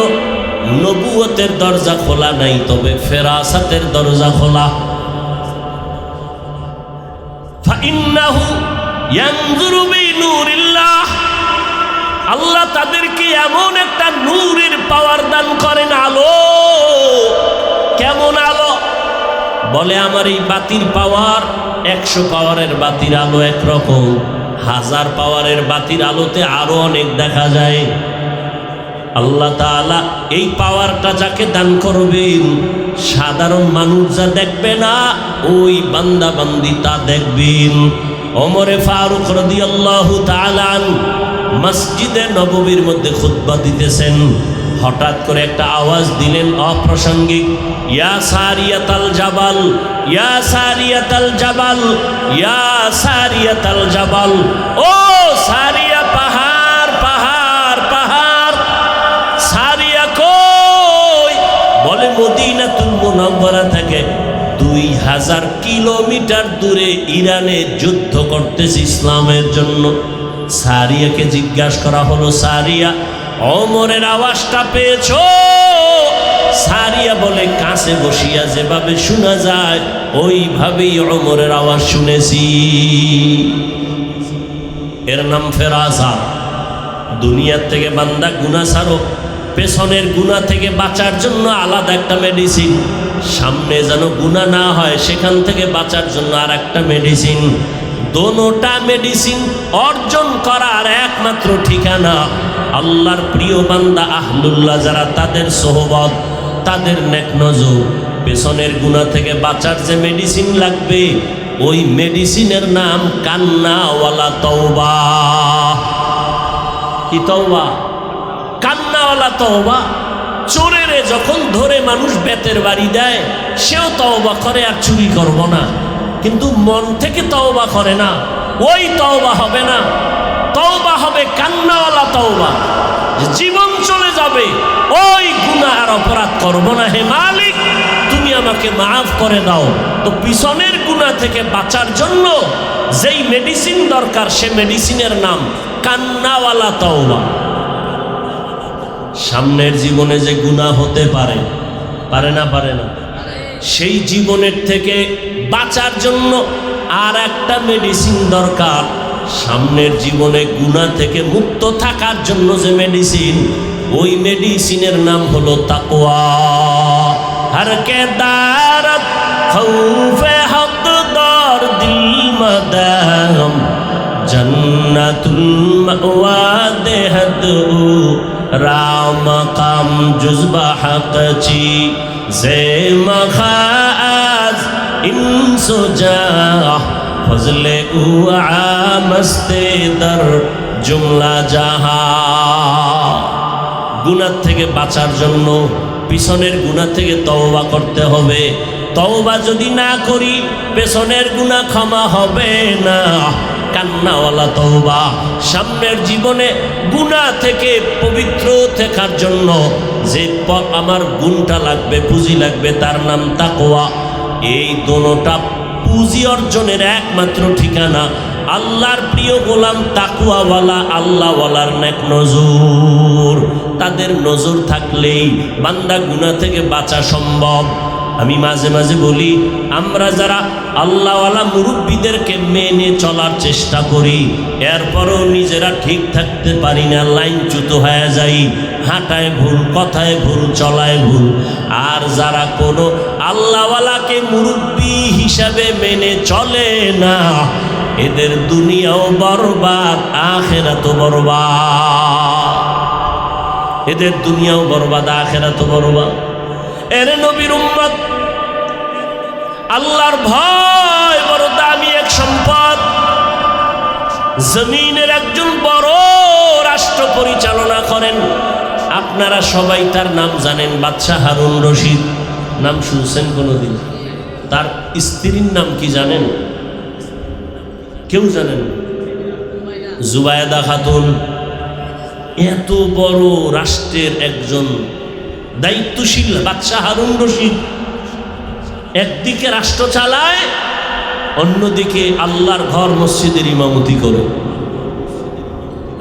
নবুয়তের দরজা খোলা নাই, তবে ফেরাসাতের দরজা খোলা। ফাইন্নাহু ইয়ানজুরু বিনুরিল্লাহ। আল্লাহ তাদেরকে এমন একটা নূরের পাওয়ার দান করেন, আলো, কেমন আলো? বলে আমার এই বাতির পাওয়ার 100 পাওয়ারের বাতির আলো একরকম, 1000 পাওয়ারের বাতির আলোতে আরো অনেক দেখা যায়। আল্লাহ তাআলা এই পাওয়ারটা যাকে দান করবেন, সাধারণ মানুষ যা দেখবে না, ওই বান্দা বান্দি তা দেখবেন। ওমরে ফারুক রাদিয়াল্লাহু তাআলা মসজিদে নববীর মধ্যে খুতবা দিতেছেন, হঠাৎ করে একটা আওয়াজ দিলেন অপ্রাসঙ্গিক, ইয়া সারিয়াতাল জাবাল, ইয়া সারিয়াতাল জাবাল, ইয়া সারিয়াতাল জাবাল। ও সারিয়া পাহাড়, পাহাড়, পাহাড়। সারিয়া কই? বলে মদিনাতুল মুনাওয়ারা থেকে 2000 কিলোমিটার দূরে ইরানে যুদ্ধ করতেছে ইসলামের জন্য। সারিয়াকে জিজ্ঞাসা করা হলো, সারিয়া ওমরের আওয়াজটা পেয়েছো? সারিয়া বলে কাছে বসিয়া যেভাবে শোনা যায় ওইভাবেই ওমরের আওয়াজ শুনেছি। এর নাম ফেরাজা। দুনিয়ার থেকে বান্দা গুনাহ ছাড়ো, পেছনের গুনাহ থেকে বাঁচার জন্য আলাদা একটা মেডিসিন, সামনে যেন গুনাহ না হয় সেখান থেকে বাঁচার জন্য আর একটা মেডিসিন। দোনোটা মেডিসিন অর্জন করার একমাত্র ঠিকানা আল্লাহর প্রিয় বান্দা আহলুল্লাহ যারা, তাদের সোহবত, তাদের নেক নজর। পেছনের গুনাহ থেকে বাঁচার যে মেডিসিন লাগবে, ওই মেডিসিনের নাম কান্নাওয়ালা তওবা। কি তওবা? কান্নাওয়ালা তওবা। চোরেরে যখন ধরে মানুষ বেতের বাড়ি দেয়, সেও তওবা করে আর চুরি করব না, কিন্তু মন থেকে তওবা করে না, ওই তওবা হবে না। তওবা হবে কান্নাওয়ালা তওবা। জীবন চলে যাবে, ওই গুনাহ আর অপরাধ করব না, হে মালিক তুমি আমাকে মাফ করে দাও। তো পিছনের গুনাহ থেকে বাঁচার জন্য যেই মেডিসিন দরকার, সে মেডিসিনের নাম কান্নাওয়ালা তওবা। সামনের জীবনে যে গুনাহ হতে পারে, পারে না? পারে না। সেই জীবনের থেকে বাঁচার জন্য আর একটা মেডিসিন দরকার। সামনের জীবনে গুনাহ থেকে মুক্ত থাকার জন্য যে মেডিসিন, ওই মেডিসিনের নাম হলো তাকওয়া। হর কে দারত খৌফে হক দর দিল মদাম, জন্নাতুল মাওয়া দেহদ রাম কাম জুজবা হক চি জে মখাজ ইনসো জা ফজলে উআ মস্তে দর জুমলা জাহা। গুনাহ থেকে বাঁচার জন্য পিছনের গুনাহ থেকে তওবা করতে হবে। তওবা যদি না করি, পেছনের গুনাহ ক্ষমা হবে না। কান্নাওয়ালা তওবা। সামনের জীবনে গুনাহ থেকে পবিত্র থাকার জন্য যে আমার গুণটা লাগবে, পুঁজি লাগবে, তার নাম তাকওয়া। এই দোনোটা পুঁজি অর্জনের একমাত্র ঠিকানা আল্লাহর প্রিয় গোলাম তাকওয়াওয়ালা, আল্লাহওয়ালার নেক নজর। তাদের নজর থাকলেই বান্দা গুনাহ থেকে বাঁচা সম্ভব। আমি মাঝে মাঝে বলি, আমরা যারা আল্লাহওয়ালা মুরব্বীদেরকে মেনে চলার চেষ্টা করি, এরপরও নিজেরা ঠিক থাকতে পারি না, লাইনচ্যুত হয়ে যাই, হাঁটায় ভুল, কথায় ভুল, চলায় ভুল। আর যারা কোনো আল্লাহওয়ালাকে মুরব্বী হিসাবে মেনে চলে না, এদের দুনিয়াও বরবাদ, আখিরাতও বরবাদ। এদের দুনিয়াও বরবাদ, আখিরাতও বরবাদ। এর নবীর উম্মত, আল্লাহর ভয় বড় দামি এক সম্পদ। জমিনের একজন বড় রাষ্ট্র পরিচালনা করেন, আপনারা সবাই তার নাম জানেন, বাদশাহ হারুন রশিদ। নাম শুনছেন কোনোদিন? তার স্ত্রীর নাম কি জানেন? কেউ জানেন? জুবায়দা খাতুন। এত বড় রাষ্ট্রের একজন দায়িত্বশীল বাদশাহ হারুন রশিদ একদিকে রাষ্ট্র চালায়, অন্যদিকে আল্লাহর ঘর মসজিদের ইমামতি করে।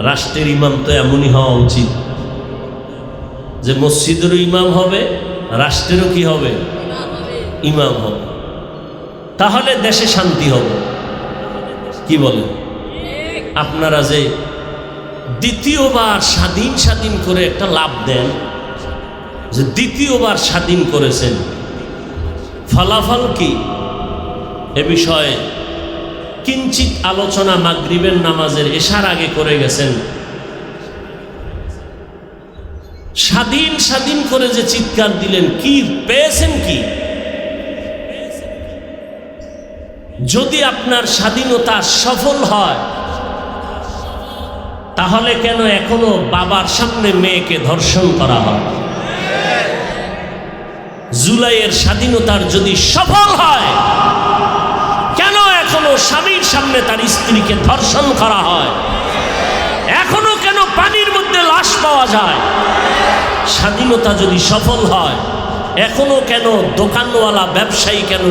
রাষ্ট্রের ইমাম তো এমনই হওয়া উচিত যে মসজিদেরও ইমাম হবে, রাষ্ট্রেরও কি হবে? ইমাম হবে। তাহলে দেশে শান্তি হবে। কি বলেন? আপনারা যে দ্বিতীয়বার স্বাধীন করে একটা লাভ দেন, যে দ্বিতীয়বার স্বাধীন করেছেন, ফলাফল কি এ বিষয়ে কিঞ্চিত আলোচনা মাগরিবের নামাজের এশার আগে করে গেছেন। স্বাধীন স্বাধীন করে যে চিৎকার দিলেন, কি পেয়েছেন কি? যদি আপনার স্বাধীনতা সফল হয় তাহলে কেন এখনো বাবার সামনে মেয়েকে ধর্ষণ করা হয়? জুলাইয়ের স্বাধীনতার যদি সফল হয় কেন এখনো স্বামীর সামনে তার স্ত্রীকে ধর্ষণ করা হয়? এখনো কেন পানির মধ্যে লাশ পাওয়া যায়? স্বাধীনতা যদি সফল হয় এখনো কেন দোকানওয়ালা ব্যবসায়ী কেন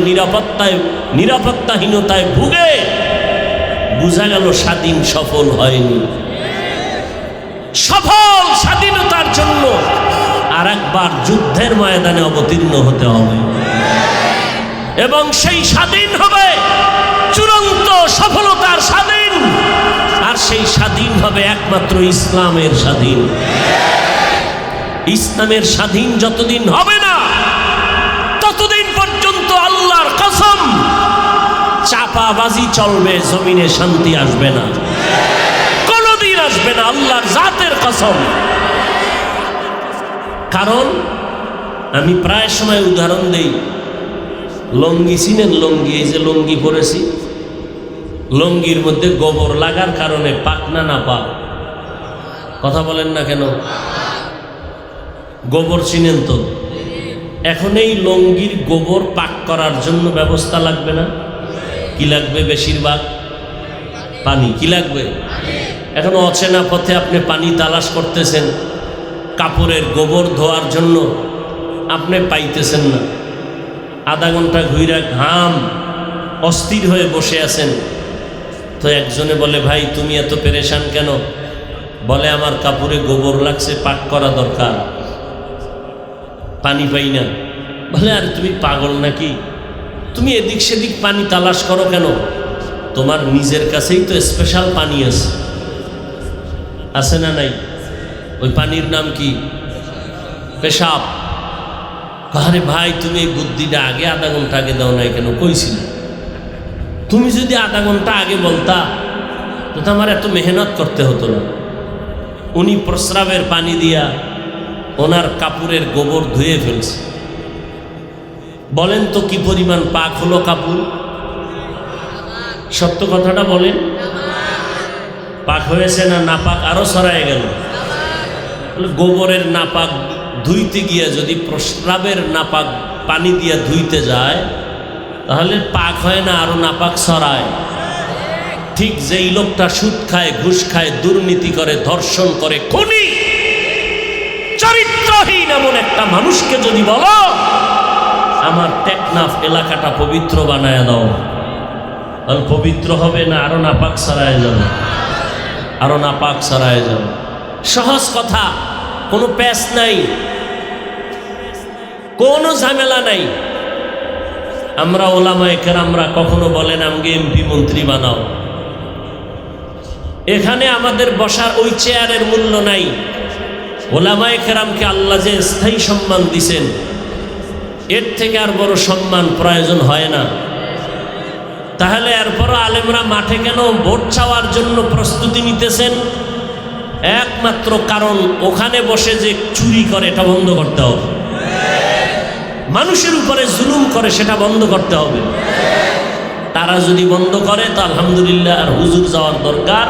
নিরাপত্তাহীনতায় ভুগে? বোঝা গেল স্বাধীন সফল হয়নি। সফল স্বাধীনতার জন্য আর একবার যুদ্ধের ময়দানে অবতীর্ণ হতে হবে এবং সেই স্বাধীন হবে চূড়ান্ত সফলতার স্বাধীন। আর সেই স্বাধীন হবে একমাত্র ইসলামের স্বাধীন। ইসলামের স্বাধীন যতদিন হবে না ততদিন পর্যন্ত আল্লাহর কসম চাপাবাজি চলবে, জমিনে শান্তি আসবে না, কোনদিন আসবে না, আল্লাহর জাতের কসম। কারণ আমি প্রায় সময় উদাহরণ দেই, লঙ্গি চিনেন? লঙ্গি, এই যে লঙ্গি পরেছি, লঙ্গির মধ্যে গোবর লাগার কারণে পাক না না পাক? কথা বলেন না কেন? গোবর চিনেন তো? এখন এই লঙ্গির গোবর পাক করার জন্য ব্যবস্থা লাগবে না? কি লাগবে? বেশিরভাগ পানি। কি লাগবে? এখন অচেনা পথে আপনি পানি তালাশ করতেছেন, কাপড়ের গোবর ধোয়ার জন্য আপনি পাইতেছেন না। আধা ঘন্টা ঘুইরা ঘাম অস্থির হয়ে বসে আছেন, তো একজনে বলে, ভাই তুমি এত পেরেশান কেন? বলে, আমার কাপড়ে গোবর লাগছে, পাক করা দরকার, পানি পাই না। বলে, আরে তুমি পাগল নাকি? তুমি এদিক সেদিক পানি তালাশ করো কেন? তোমার নিজের কাছেই তো স্পেশাল পানি আছে না নাই? ওই পানির নাম কি? পেশাব। আরে ভাই তুমি এই বুদ্ধিটা আগে আধা ঘন্টা আগে দাও নাই কেন? কইছিল। তুমি যদি আধা ঘন্টা আগে বলতা তো আমার এত মেহনত করতে হতো না। উনি প্রস্রাবের পানি দিয়া ওনার কাপড়ের গোবর ধুয়ে ফেলছে। বলেন তো কি পরিমাণ পাক হলো কাপড়? সত্য কথাটা বলেন, পাক হয়েছে না নাপাক আরো ছড়ায় গেল? গোবরের নাপাক ধুইতে গিয়া যদি প্রস্রাবের নাপাক পানি দিয়া ধুইতে যায় তাহলে পাক হয় না, আরো নাপাক ছড়ায়। ঠিক যেই লোকটা সুদ খায়, ঘুষ খায়, দুর্নীতি করে, ধর্ষণ করে, খুনি, চরিত্রহীন এমন একটা মানুষকে যদি বলো আমার টেকনাফ এলাকাটা পবিত্র বানায় দাও, তাহলে পবিত্র হবে না আরো নাপাক ছড়ায় যাবে? আরো নাপাক ছড়ায় যাবে। সহজ কথা, কোনো প্যাচ নাই, কোনো ঝামেলা নাই। আমরা ওলামায়ে কেরামরা কখনো বলেন আমাকে এমপি মন্ত্রী বানাও, এখানে আমাদের বসার ওই চেয়ারের মূল্য নাই। ওলামায়ে কেরামকে আল্লাহ যে স্থায়ী সম্মান দিছেন এর থেকে আর বড় সম্মান প্রয়োজন হয় না। তাহলে এরপরও আলেমরা মাঠে কেন ভোট চাওয়ার জন্য প্রস্তুতি নিতেছেন? একমাত্র কারণ ওখানে বসে যে চুরি করে এটা বন্ধ করতে হবে, মানুষের উপরে জুলুম করে সেটা বন্ধ করতে হবে। তারা যদি বন্ধ করে তো আলহামদুলিল্লাহ, আর হুজুর যাওয়ার দরকার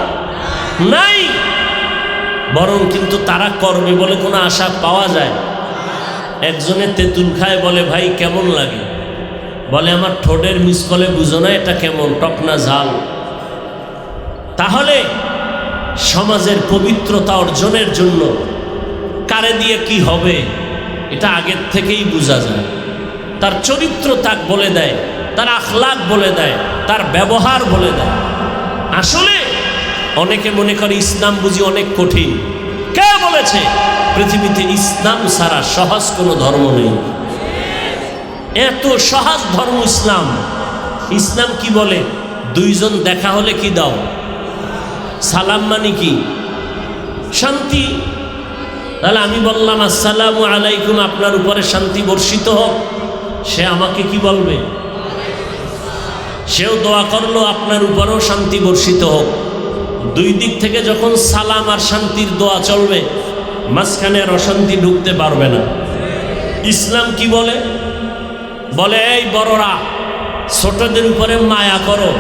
নাই। বরং কিন্তু তারা করবে বলে কোনো আশা পাওয়া যায়। একজনে তেঁতুল খায়, বলে ভাই কেমন লাগে? বলে আমার ঠোঁটের মিসকলে বুঝো না এটা কেমন, টক না ঝাল? তাহলে সমাজের পবিত্রতা অর্জনের জন্য কারে দিয়ে কি হবে এটা আগের থেকেই বোঝা যায়। তার চরিত্র তাক বলে দেয়, তার আখলাক বলে দেয়, তার ব্যবহার বলে দেয়। আসলে অনেকে মনে করে ইসলাম বুঝি অনেক কঠিন। কে বলেছে পৃথিবীতে ইসলাম ছাড়া সহজ কোনো ধর্ম নেই? এত সহজ ধর্ম ইসলাম। ইসলাম কি বলে? দুইজন দেখা হলে কি দাও? সালাম মানে কি? শান্তি। তাহলে আমি বললাম আসসালামু আলাইকুম, আপনার উপরে শান্তি বর্ষিত হোক, সে আমাকে কি বলবে? সেও দোয়া করলো আপনার উপরেও শান্তি বর্ষিত হোক। দুই দিক থেকে যখন সালাম আর শান্তির দোয়া চলবে, মাঝখানে আর অশান্তি ঢুকতে পারবে না। ইসলাম কি বলে? বলে এই বড়রা, ছোটদের উপরে মায়া করো।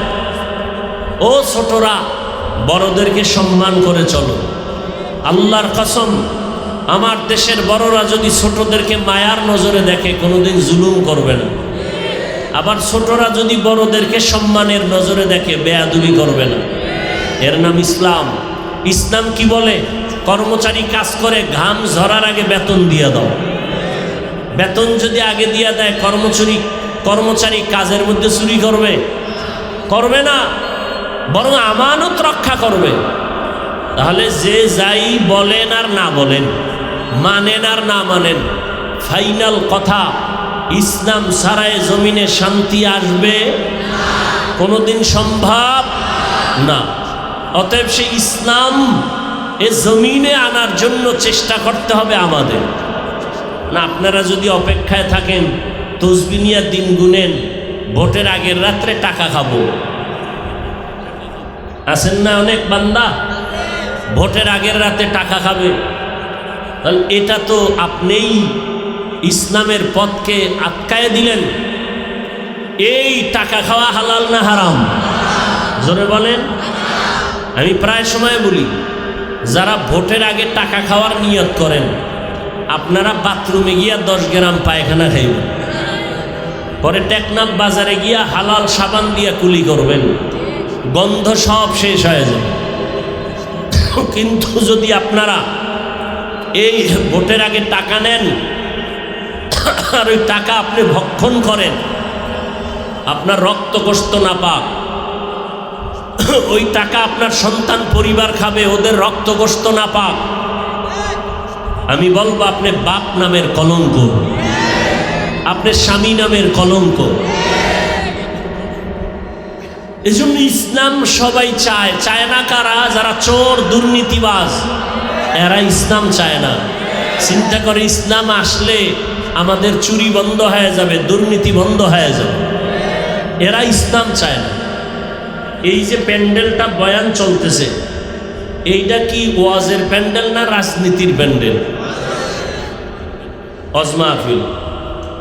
ও ছোটরা, বড়দেরকে সম্মান করে চলো। আল্লাহর কসম, আমার দেশের বড়রা যদি ছোটদেরকে মায়ার নজরে দেখে কোনোদিন জুলুম করবে না। আবার ছোটরা যদি বড়দেরকে সম্মানের নজরে দেখে বেয়াদবি করবে না। এর নাম ইসলাম। ইসলাম কি বলে? কর্মচারী কাজ করে, ঘাম ঝরার আগে বেতন দিয়ে দাও। বেতন যদি আগে দিয়ে দেয়, কর্মচারী কাজের মধ্যে চুরি করবে? করবে না, বরং আমানত রক্ষা করবে। তাহলে যে যাই বলেন আর না বলেন, মানেন আর না মানেন, ফাইনাল কথা, ইসলাম ছাড়াই জমিনে শান্তি আসবে কোনোদিন সম্ভব না। অতএব সেই ইসলাম এ জমিনে আনার জন্য চেষ্টা করতে হবে আমাদের। না আপনারা যদি অপেক্ষায় থাকেন, তসবিহ নিয়ে দিন গুনেন, ভোটের আগের রাত্রে টাকা খাবো, আছেন না অনেক বান্দা, ভোটের আগের রাতে টাকা খাবে, তাহলে এটা তো আপনিই ইসলামের পথকে আটকায় দিলেন। এই টাকা খাওয়া হালাল না হারাম? জোরে বলেন। আমি প্রায় সময় বলি, যারা ভোটের আগে টাকা খাওয়ার নিয়ত করেন, আপনারা বাথরুমে গিয়া 10 গ্রাম পায়খানা খাইবেন, পরে টেকনাফ বাজারে গিয়া হালাল সাবান দিয়া কুলি করবেন, গন্ধ সব শেষ হয়ে যাবে। কিন্তু যদি আপনারা এই ভোটের আগে টাকা নেন আর ওই টাকা আপনি ভক্ষণ করেন, আপনার রক্ত কষ্ট না পাক, ওই টাকা আপনার সন্তান পরিবার খাবে, ওদের রক্ত কষ্ট না পাক, আমি বলবো আপনি বাপ নামের কলঙ্ক, আপনার স্বামী নামের কলঙ্ক। এজন্য ইসলাম সবাই চায়। চায় না কারা? যারা চোর দুর্নীতিবাজ, এরা ইসলাম চায় না। চিন্তা করে ইসলাম আসলে আমাদের চুরি বন্ধ হয়ে যাবে, দুর্নীতি বন্ধ হয়ে যাবে। এরা ইসলাম চায় না। এই যে প্যান্ডেলটা বয়ান চলতেছে, এইটা কি ওয়াজের প্যান্ডেল না রাজনীতির প্যান্ডেল? ওয়াজ মাহফিল।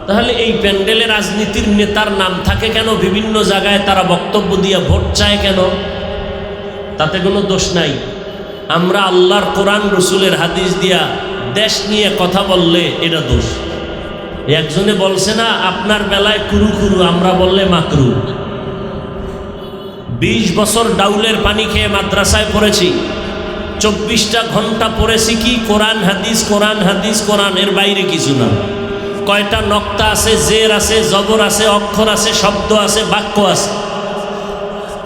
তাহলে এই প্যান্ডেলে রাজনীতির নেতার নাম থাকে কেন? বিভিন্ন জায়গায় তারা বক্তব্য দিয়ে ভোট চায় কেন? তাতে কোনো দোষ নাই। আমরা আল্লাহর কোরআন রসুলের হাদিস দিয়া দেশ নিয়ে কথা বললে এটা দোষ। একজনে বলছে না, আপনার বেলায় কুরু কুরু, আমরা বললে মাকরু। 20 বছর ডাউলের পানি খেয়ে মাদ্রাসায় পড়েছি, 24টা ঘন্টা পড়েছি কি কোরআন হাদিস, কোরআন হাদিস, কোরআন, এর বাইরে কিছু না। কয়টা নক্তা আছে, জের আছে, জবর আছে, অক্ষর আছে, শব্দ আছে, বাক্য আছে।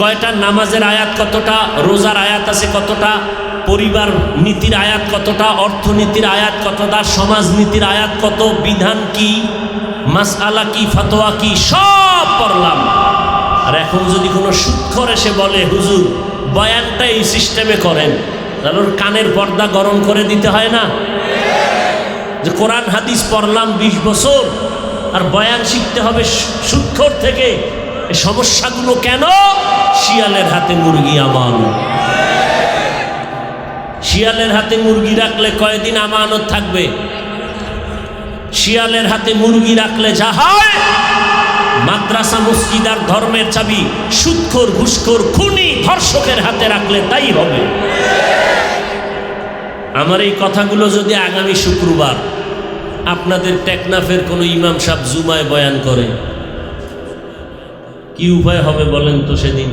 কয়টা নামাজের আয়াত কতটা, রোজার আয়াত আছে কতটা, পরিবার নীতির আয়াত কতটা, অর্থনীতির আয়াত কতটা, সমাজনীতির আয়াত কত, বিধান কি, মাসআলা কি, ফতোয়া কি, সব পড়লাম। আর এখন যদি কোনো সুদখোর এসে বলে হুজুর বয়ানটা এই সিস্টেমে করেন, তাহলে ওর কানের পর্দা গরম করে দিতে হয় না? যে কোরআন হাদিস পড়লাম 20 বছর আর বয়ান শিখতে হবে সুদখোর থেকে। এই সমস্যাগুলো কেন? শিয়ালের হাতে মুরগি আমানত। শিয়ালের হাতে মুরগি রাখলে কয়দিন আমানত থাকবে? শিয়ালের হাতে মুরগি রাখলে যা হয়, মাদ্রাসা মসজিদ আর ধর্মের চাবি সুদখোর, ঘুষখোর, খুনি, ধর্ষকের হাতে রাখলে তাই হবে। আমার এই কথাগুলো যদি আগামী শুক্রবার আপনাদের টেকনাফের কোনো ইমাম সাহেব জুমায় বয়ান করে, কি উপায় হবে বলেন তো? সেদিন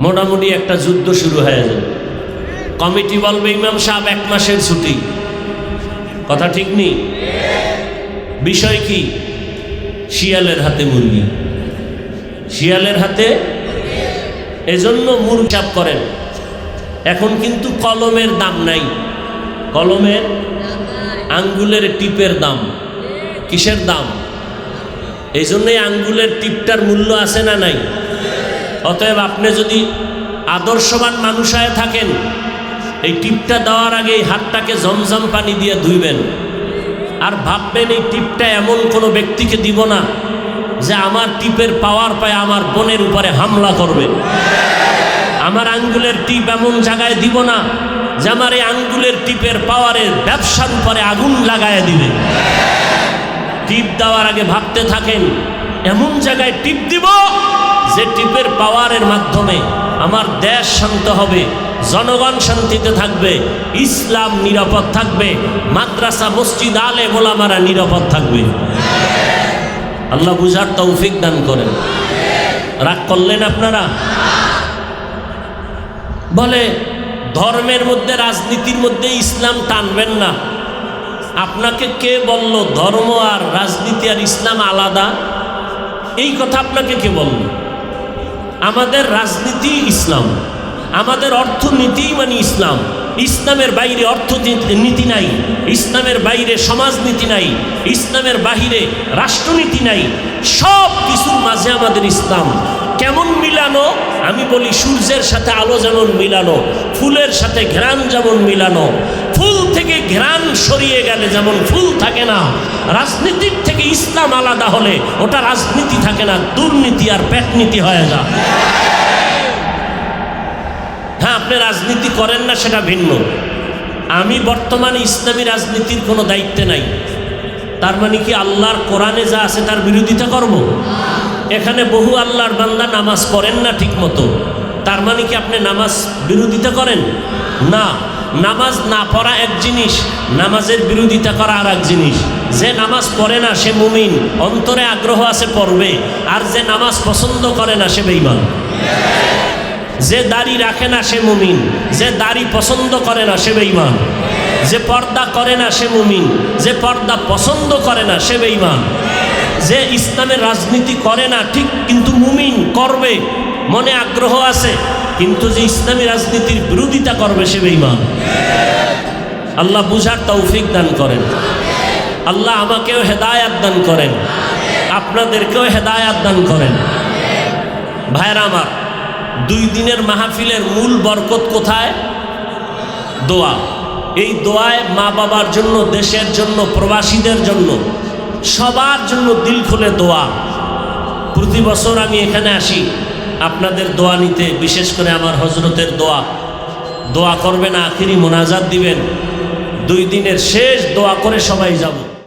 মোটামুটি একটা যুদ্ধ শুরু হয়ে যাবে। কমিটি বলবে ইমাম সাহেব 1 মাসের ছুটি। কথা ঠিক নেই? বিষয় কি? শিয়ালের হাতে মুরগি। শিয়ালের হাতে, এজন্য মুরগি চাপ করেন। এখন কিন্তু কলমের দাম নাই, কলমের আঙ্গুলের টিপের দাম। কিসের দাম? এই জন্যই আঙ্গুলের টিপটার মূল্য আছে না নাই? অতএব আপনি যদি আদর্শবান মানুষ হয়ে থাকেন, এই টিপটা দেওয়ার আগে এই হাতটাকে জমজম পানি দিয়ে ধুইবেন, আর ভাববেন এই টিপটা এমন কোনো ব্যক্তিকে দিব না যে আমার টিপের পাওয়ার পায় আমার বোনের উপরে হামলা করবে। আমার আঙ্গুলের টিপ এমন জায়গায় দিব না যে আমার এই আঙ্গুলের টিপের পাওয়ারের ব্যবসার উপরে আগুন লাগায় দিবে। টিপ দেওয়ার আগে ভাবতে থাকেন এমন জায়গায় টিপ দিব যে টিপের পাওয়ারের মাধ্যমে আমার দেশ শান্ত হবে, জনগণ শান্তিতে থাকবে, ইসলাম নিরাপদ থাকবে, মাদ্রাসা মসজিদ আলেম ওলামারা নিরাপদ থাকবে। আল্লাহ বুঝার তৌফিক দান করেন। রাগ করলেন আপনারা? বলে ধর্মের মধ্যে রাজনীতির মধ্যে ইসলাম টানবেন না। আপনাকে কে বলল ধর্ম আর রাজনীতি আর ইসলাম আলাদা? এই কথা আপনাকে কে বলল? আমাদের রাজনীতি ইসলাম, আমাদের অর্থনীতি মানে ইসলাম। ইসলামের বাইরে অর্থনীতি নাই, ইসলামের বাইরে সমাজনীতি নাই, ইসলামের বাইরে রাষ্ট্রনীতি নাই। সব কিছুর মাঝে আমাদের ইসলাম। কেমন মিলানো? আমি বলি সূর্যের সাথে আলো যেমন মিলানো, ফুলের সাথে ঘ্রাণ যেমন মিলানো, ফুল থেকে ঘ্রাণ সরিয়ে গেলে যেমন ফুল থাকে না, রাজনীতির থেকে ইসলাম আলাদা হলে ওটা রাজনীতি থাকে না, দুর্নীতি আর পেটনীতি হয়ে যায়। হ্যাঁ, আপনি রাজনীতি করেন না সেটা ভিন্ন। আমি বর্তমানে ইসলামী রাজনীতির কোনো দায়িত্বে নাই। তার মানে কি আল্লাহর কোরআনে যা আছে তার বিরোধিতা করব? এখানে বহু আল্লাহর বান্দা নামাজ পড়েন না ঠিক মতো, তার মানে কি আপনি নামাজ বিরোধিতা করেন? না, নামাজ না পড়া এক জিনিস, নামাজের বিরোধিতা করা আর এক জিনিস। যে নামাজ পড়ে না সে মুমিন, অন্তরে আগ্রহ আছে পড়বে, আর যে নামাজ পছন্দ করে না সে বেঈমান। যে দাড়ি রাখে না সে মুমিন, যে দাড়ি পছন্দ করে না সে বেঈমান। যে পর্দা করে না সে মুমিন, যে পর্দা পছন্দ করে না সে বেঈমান। যে ইসলামের রাজনীতি করে না ঠিক কিন্তু মুমিন, করবে, মনে আগ্রহ আছে, কিন্তু যে ইসলামী রাজনীতির বিরোধিতা করবে সে বেঈমান। আল্লাহ বুঝার তৌফিক দান করেন। আল্লাহ আমাকেও হেদায়াত দান করেন, আপনাদেরকেও হেদায়াত দান করেন। ভাইরা আমার, 2 দিনের মাহফিলের মূল বরকত কোথায়? দোয়া। এই দোয়ায় মা বাবার জন্য, দেশের জন্য, প্রবাসীদের জন্য, সবার জন্য দিল খুলে দোয়া। প্রতি বছর আমি এখানে আসি আপনাদের দোয়া নিতে, বিশেষ করে আমার হজরতের দোয়া করবেন, আখিরি মোনাজাত দিবেন। 2 দিনের শেষ দোয়া করে সবাই যাব।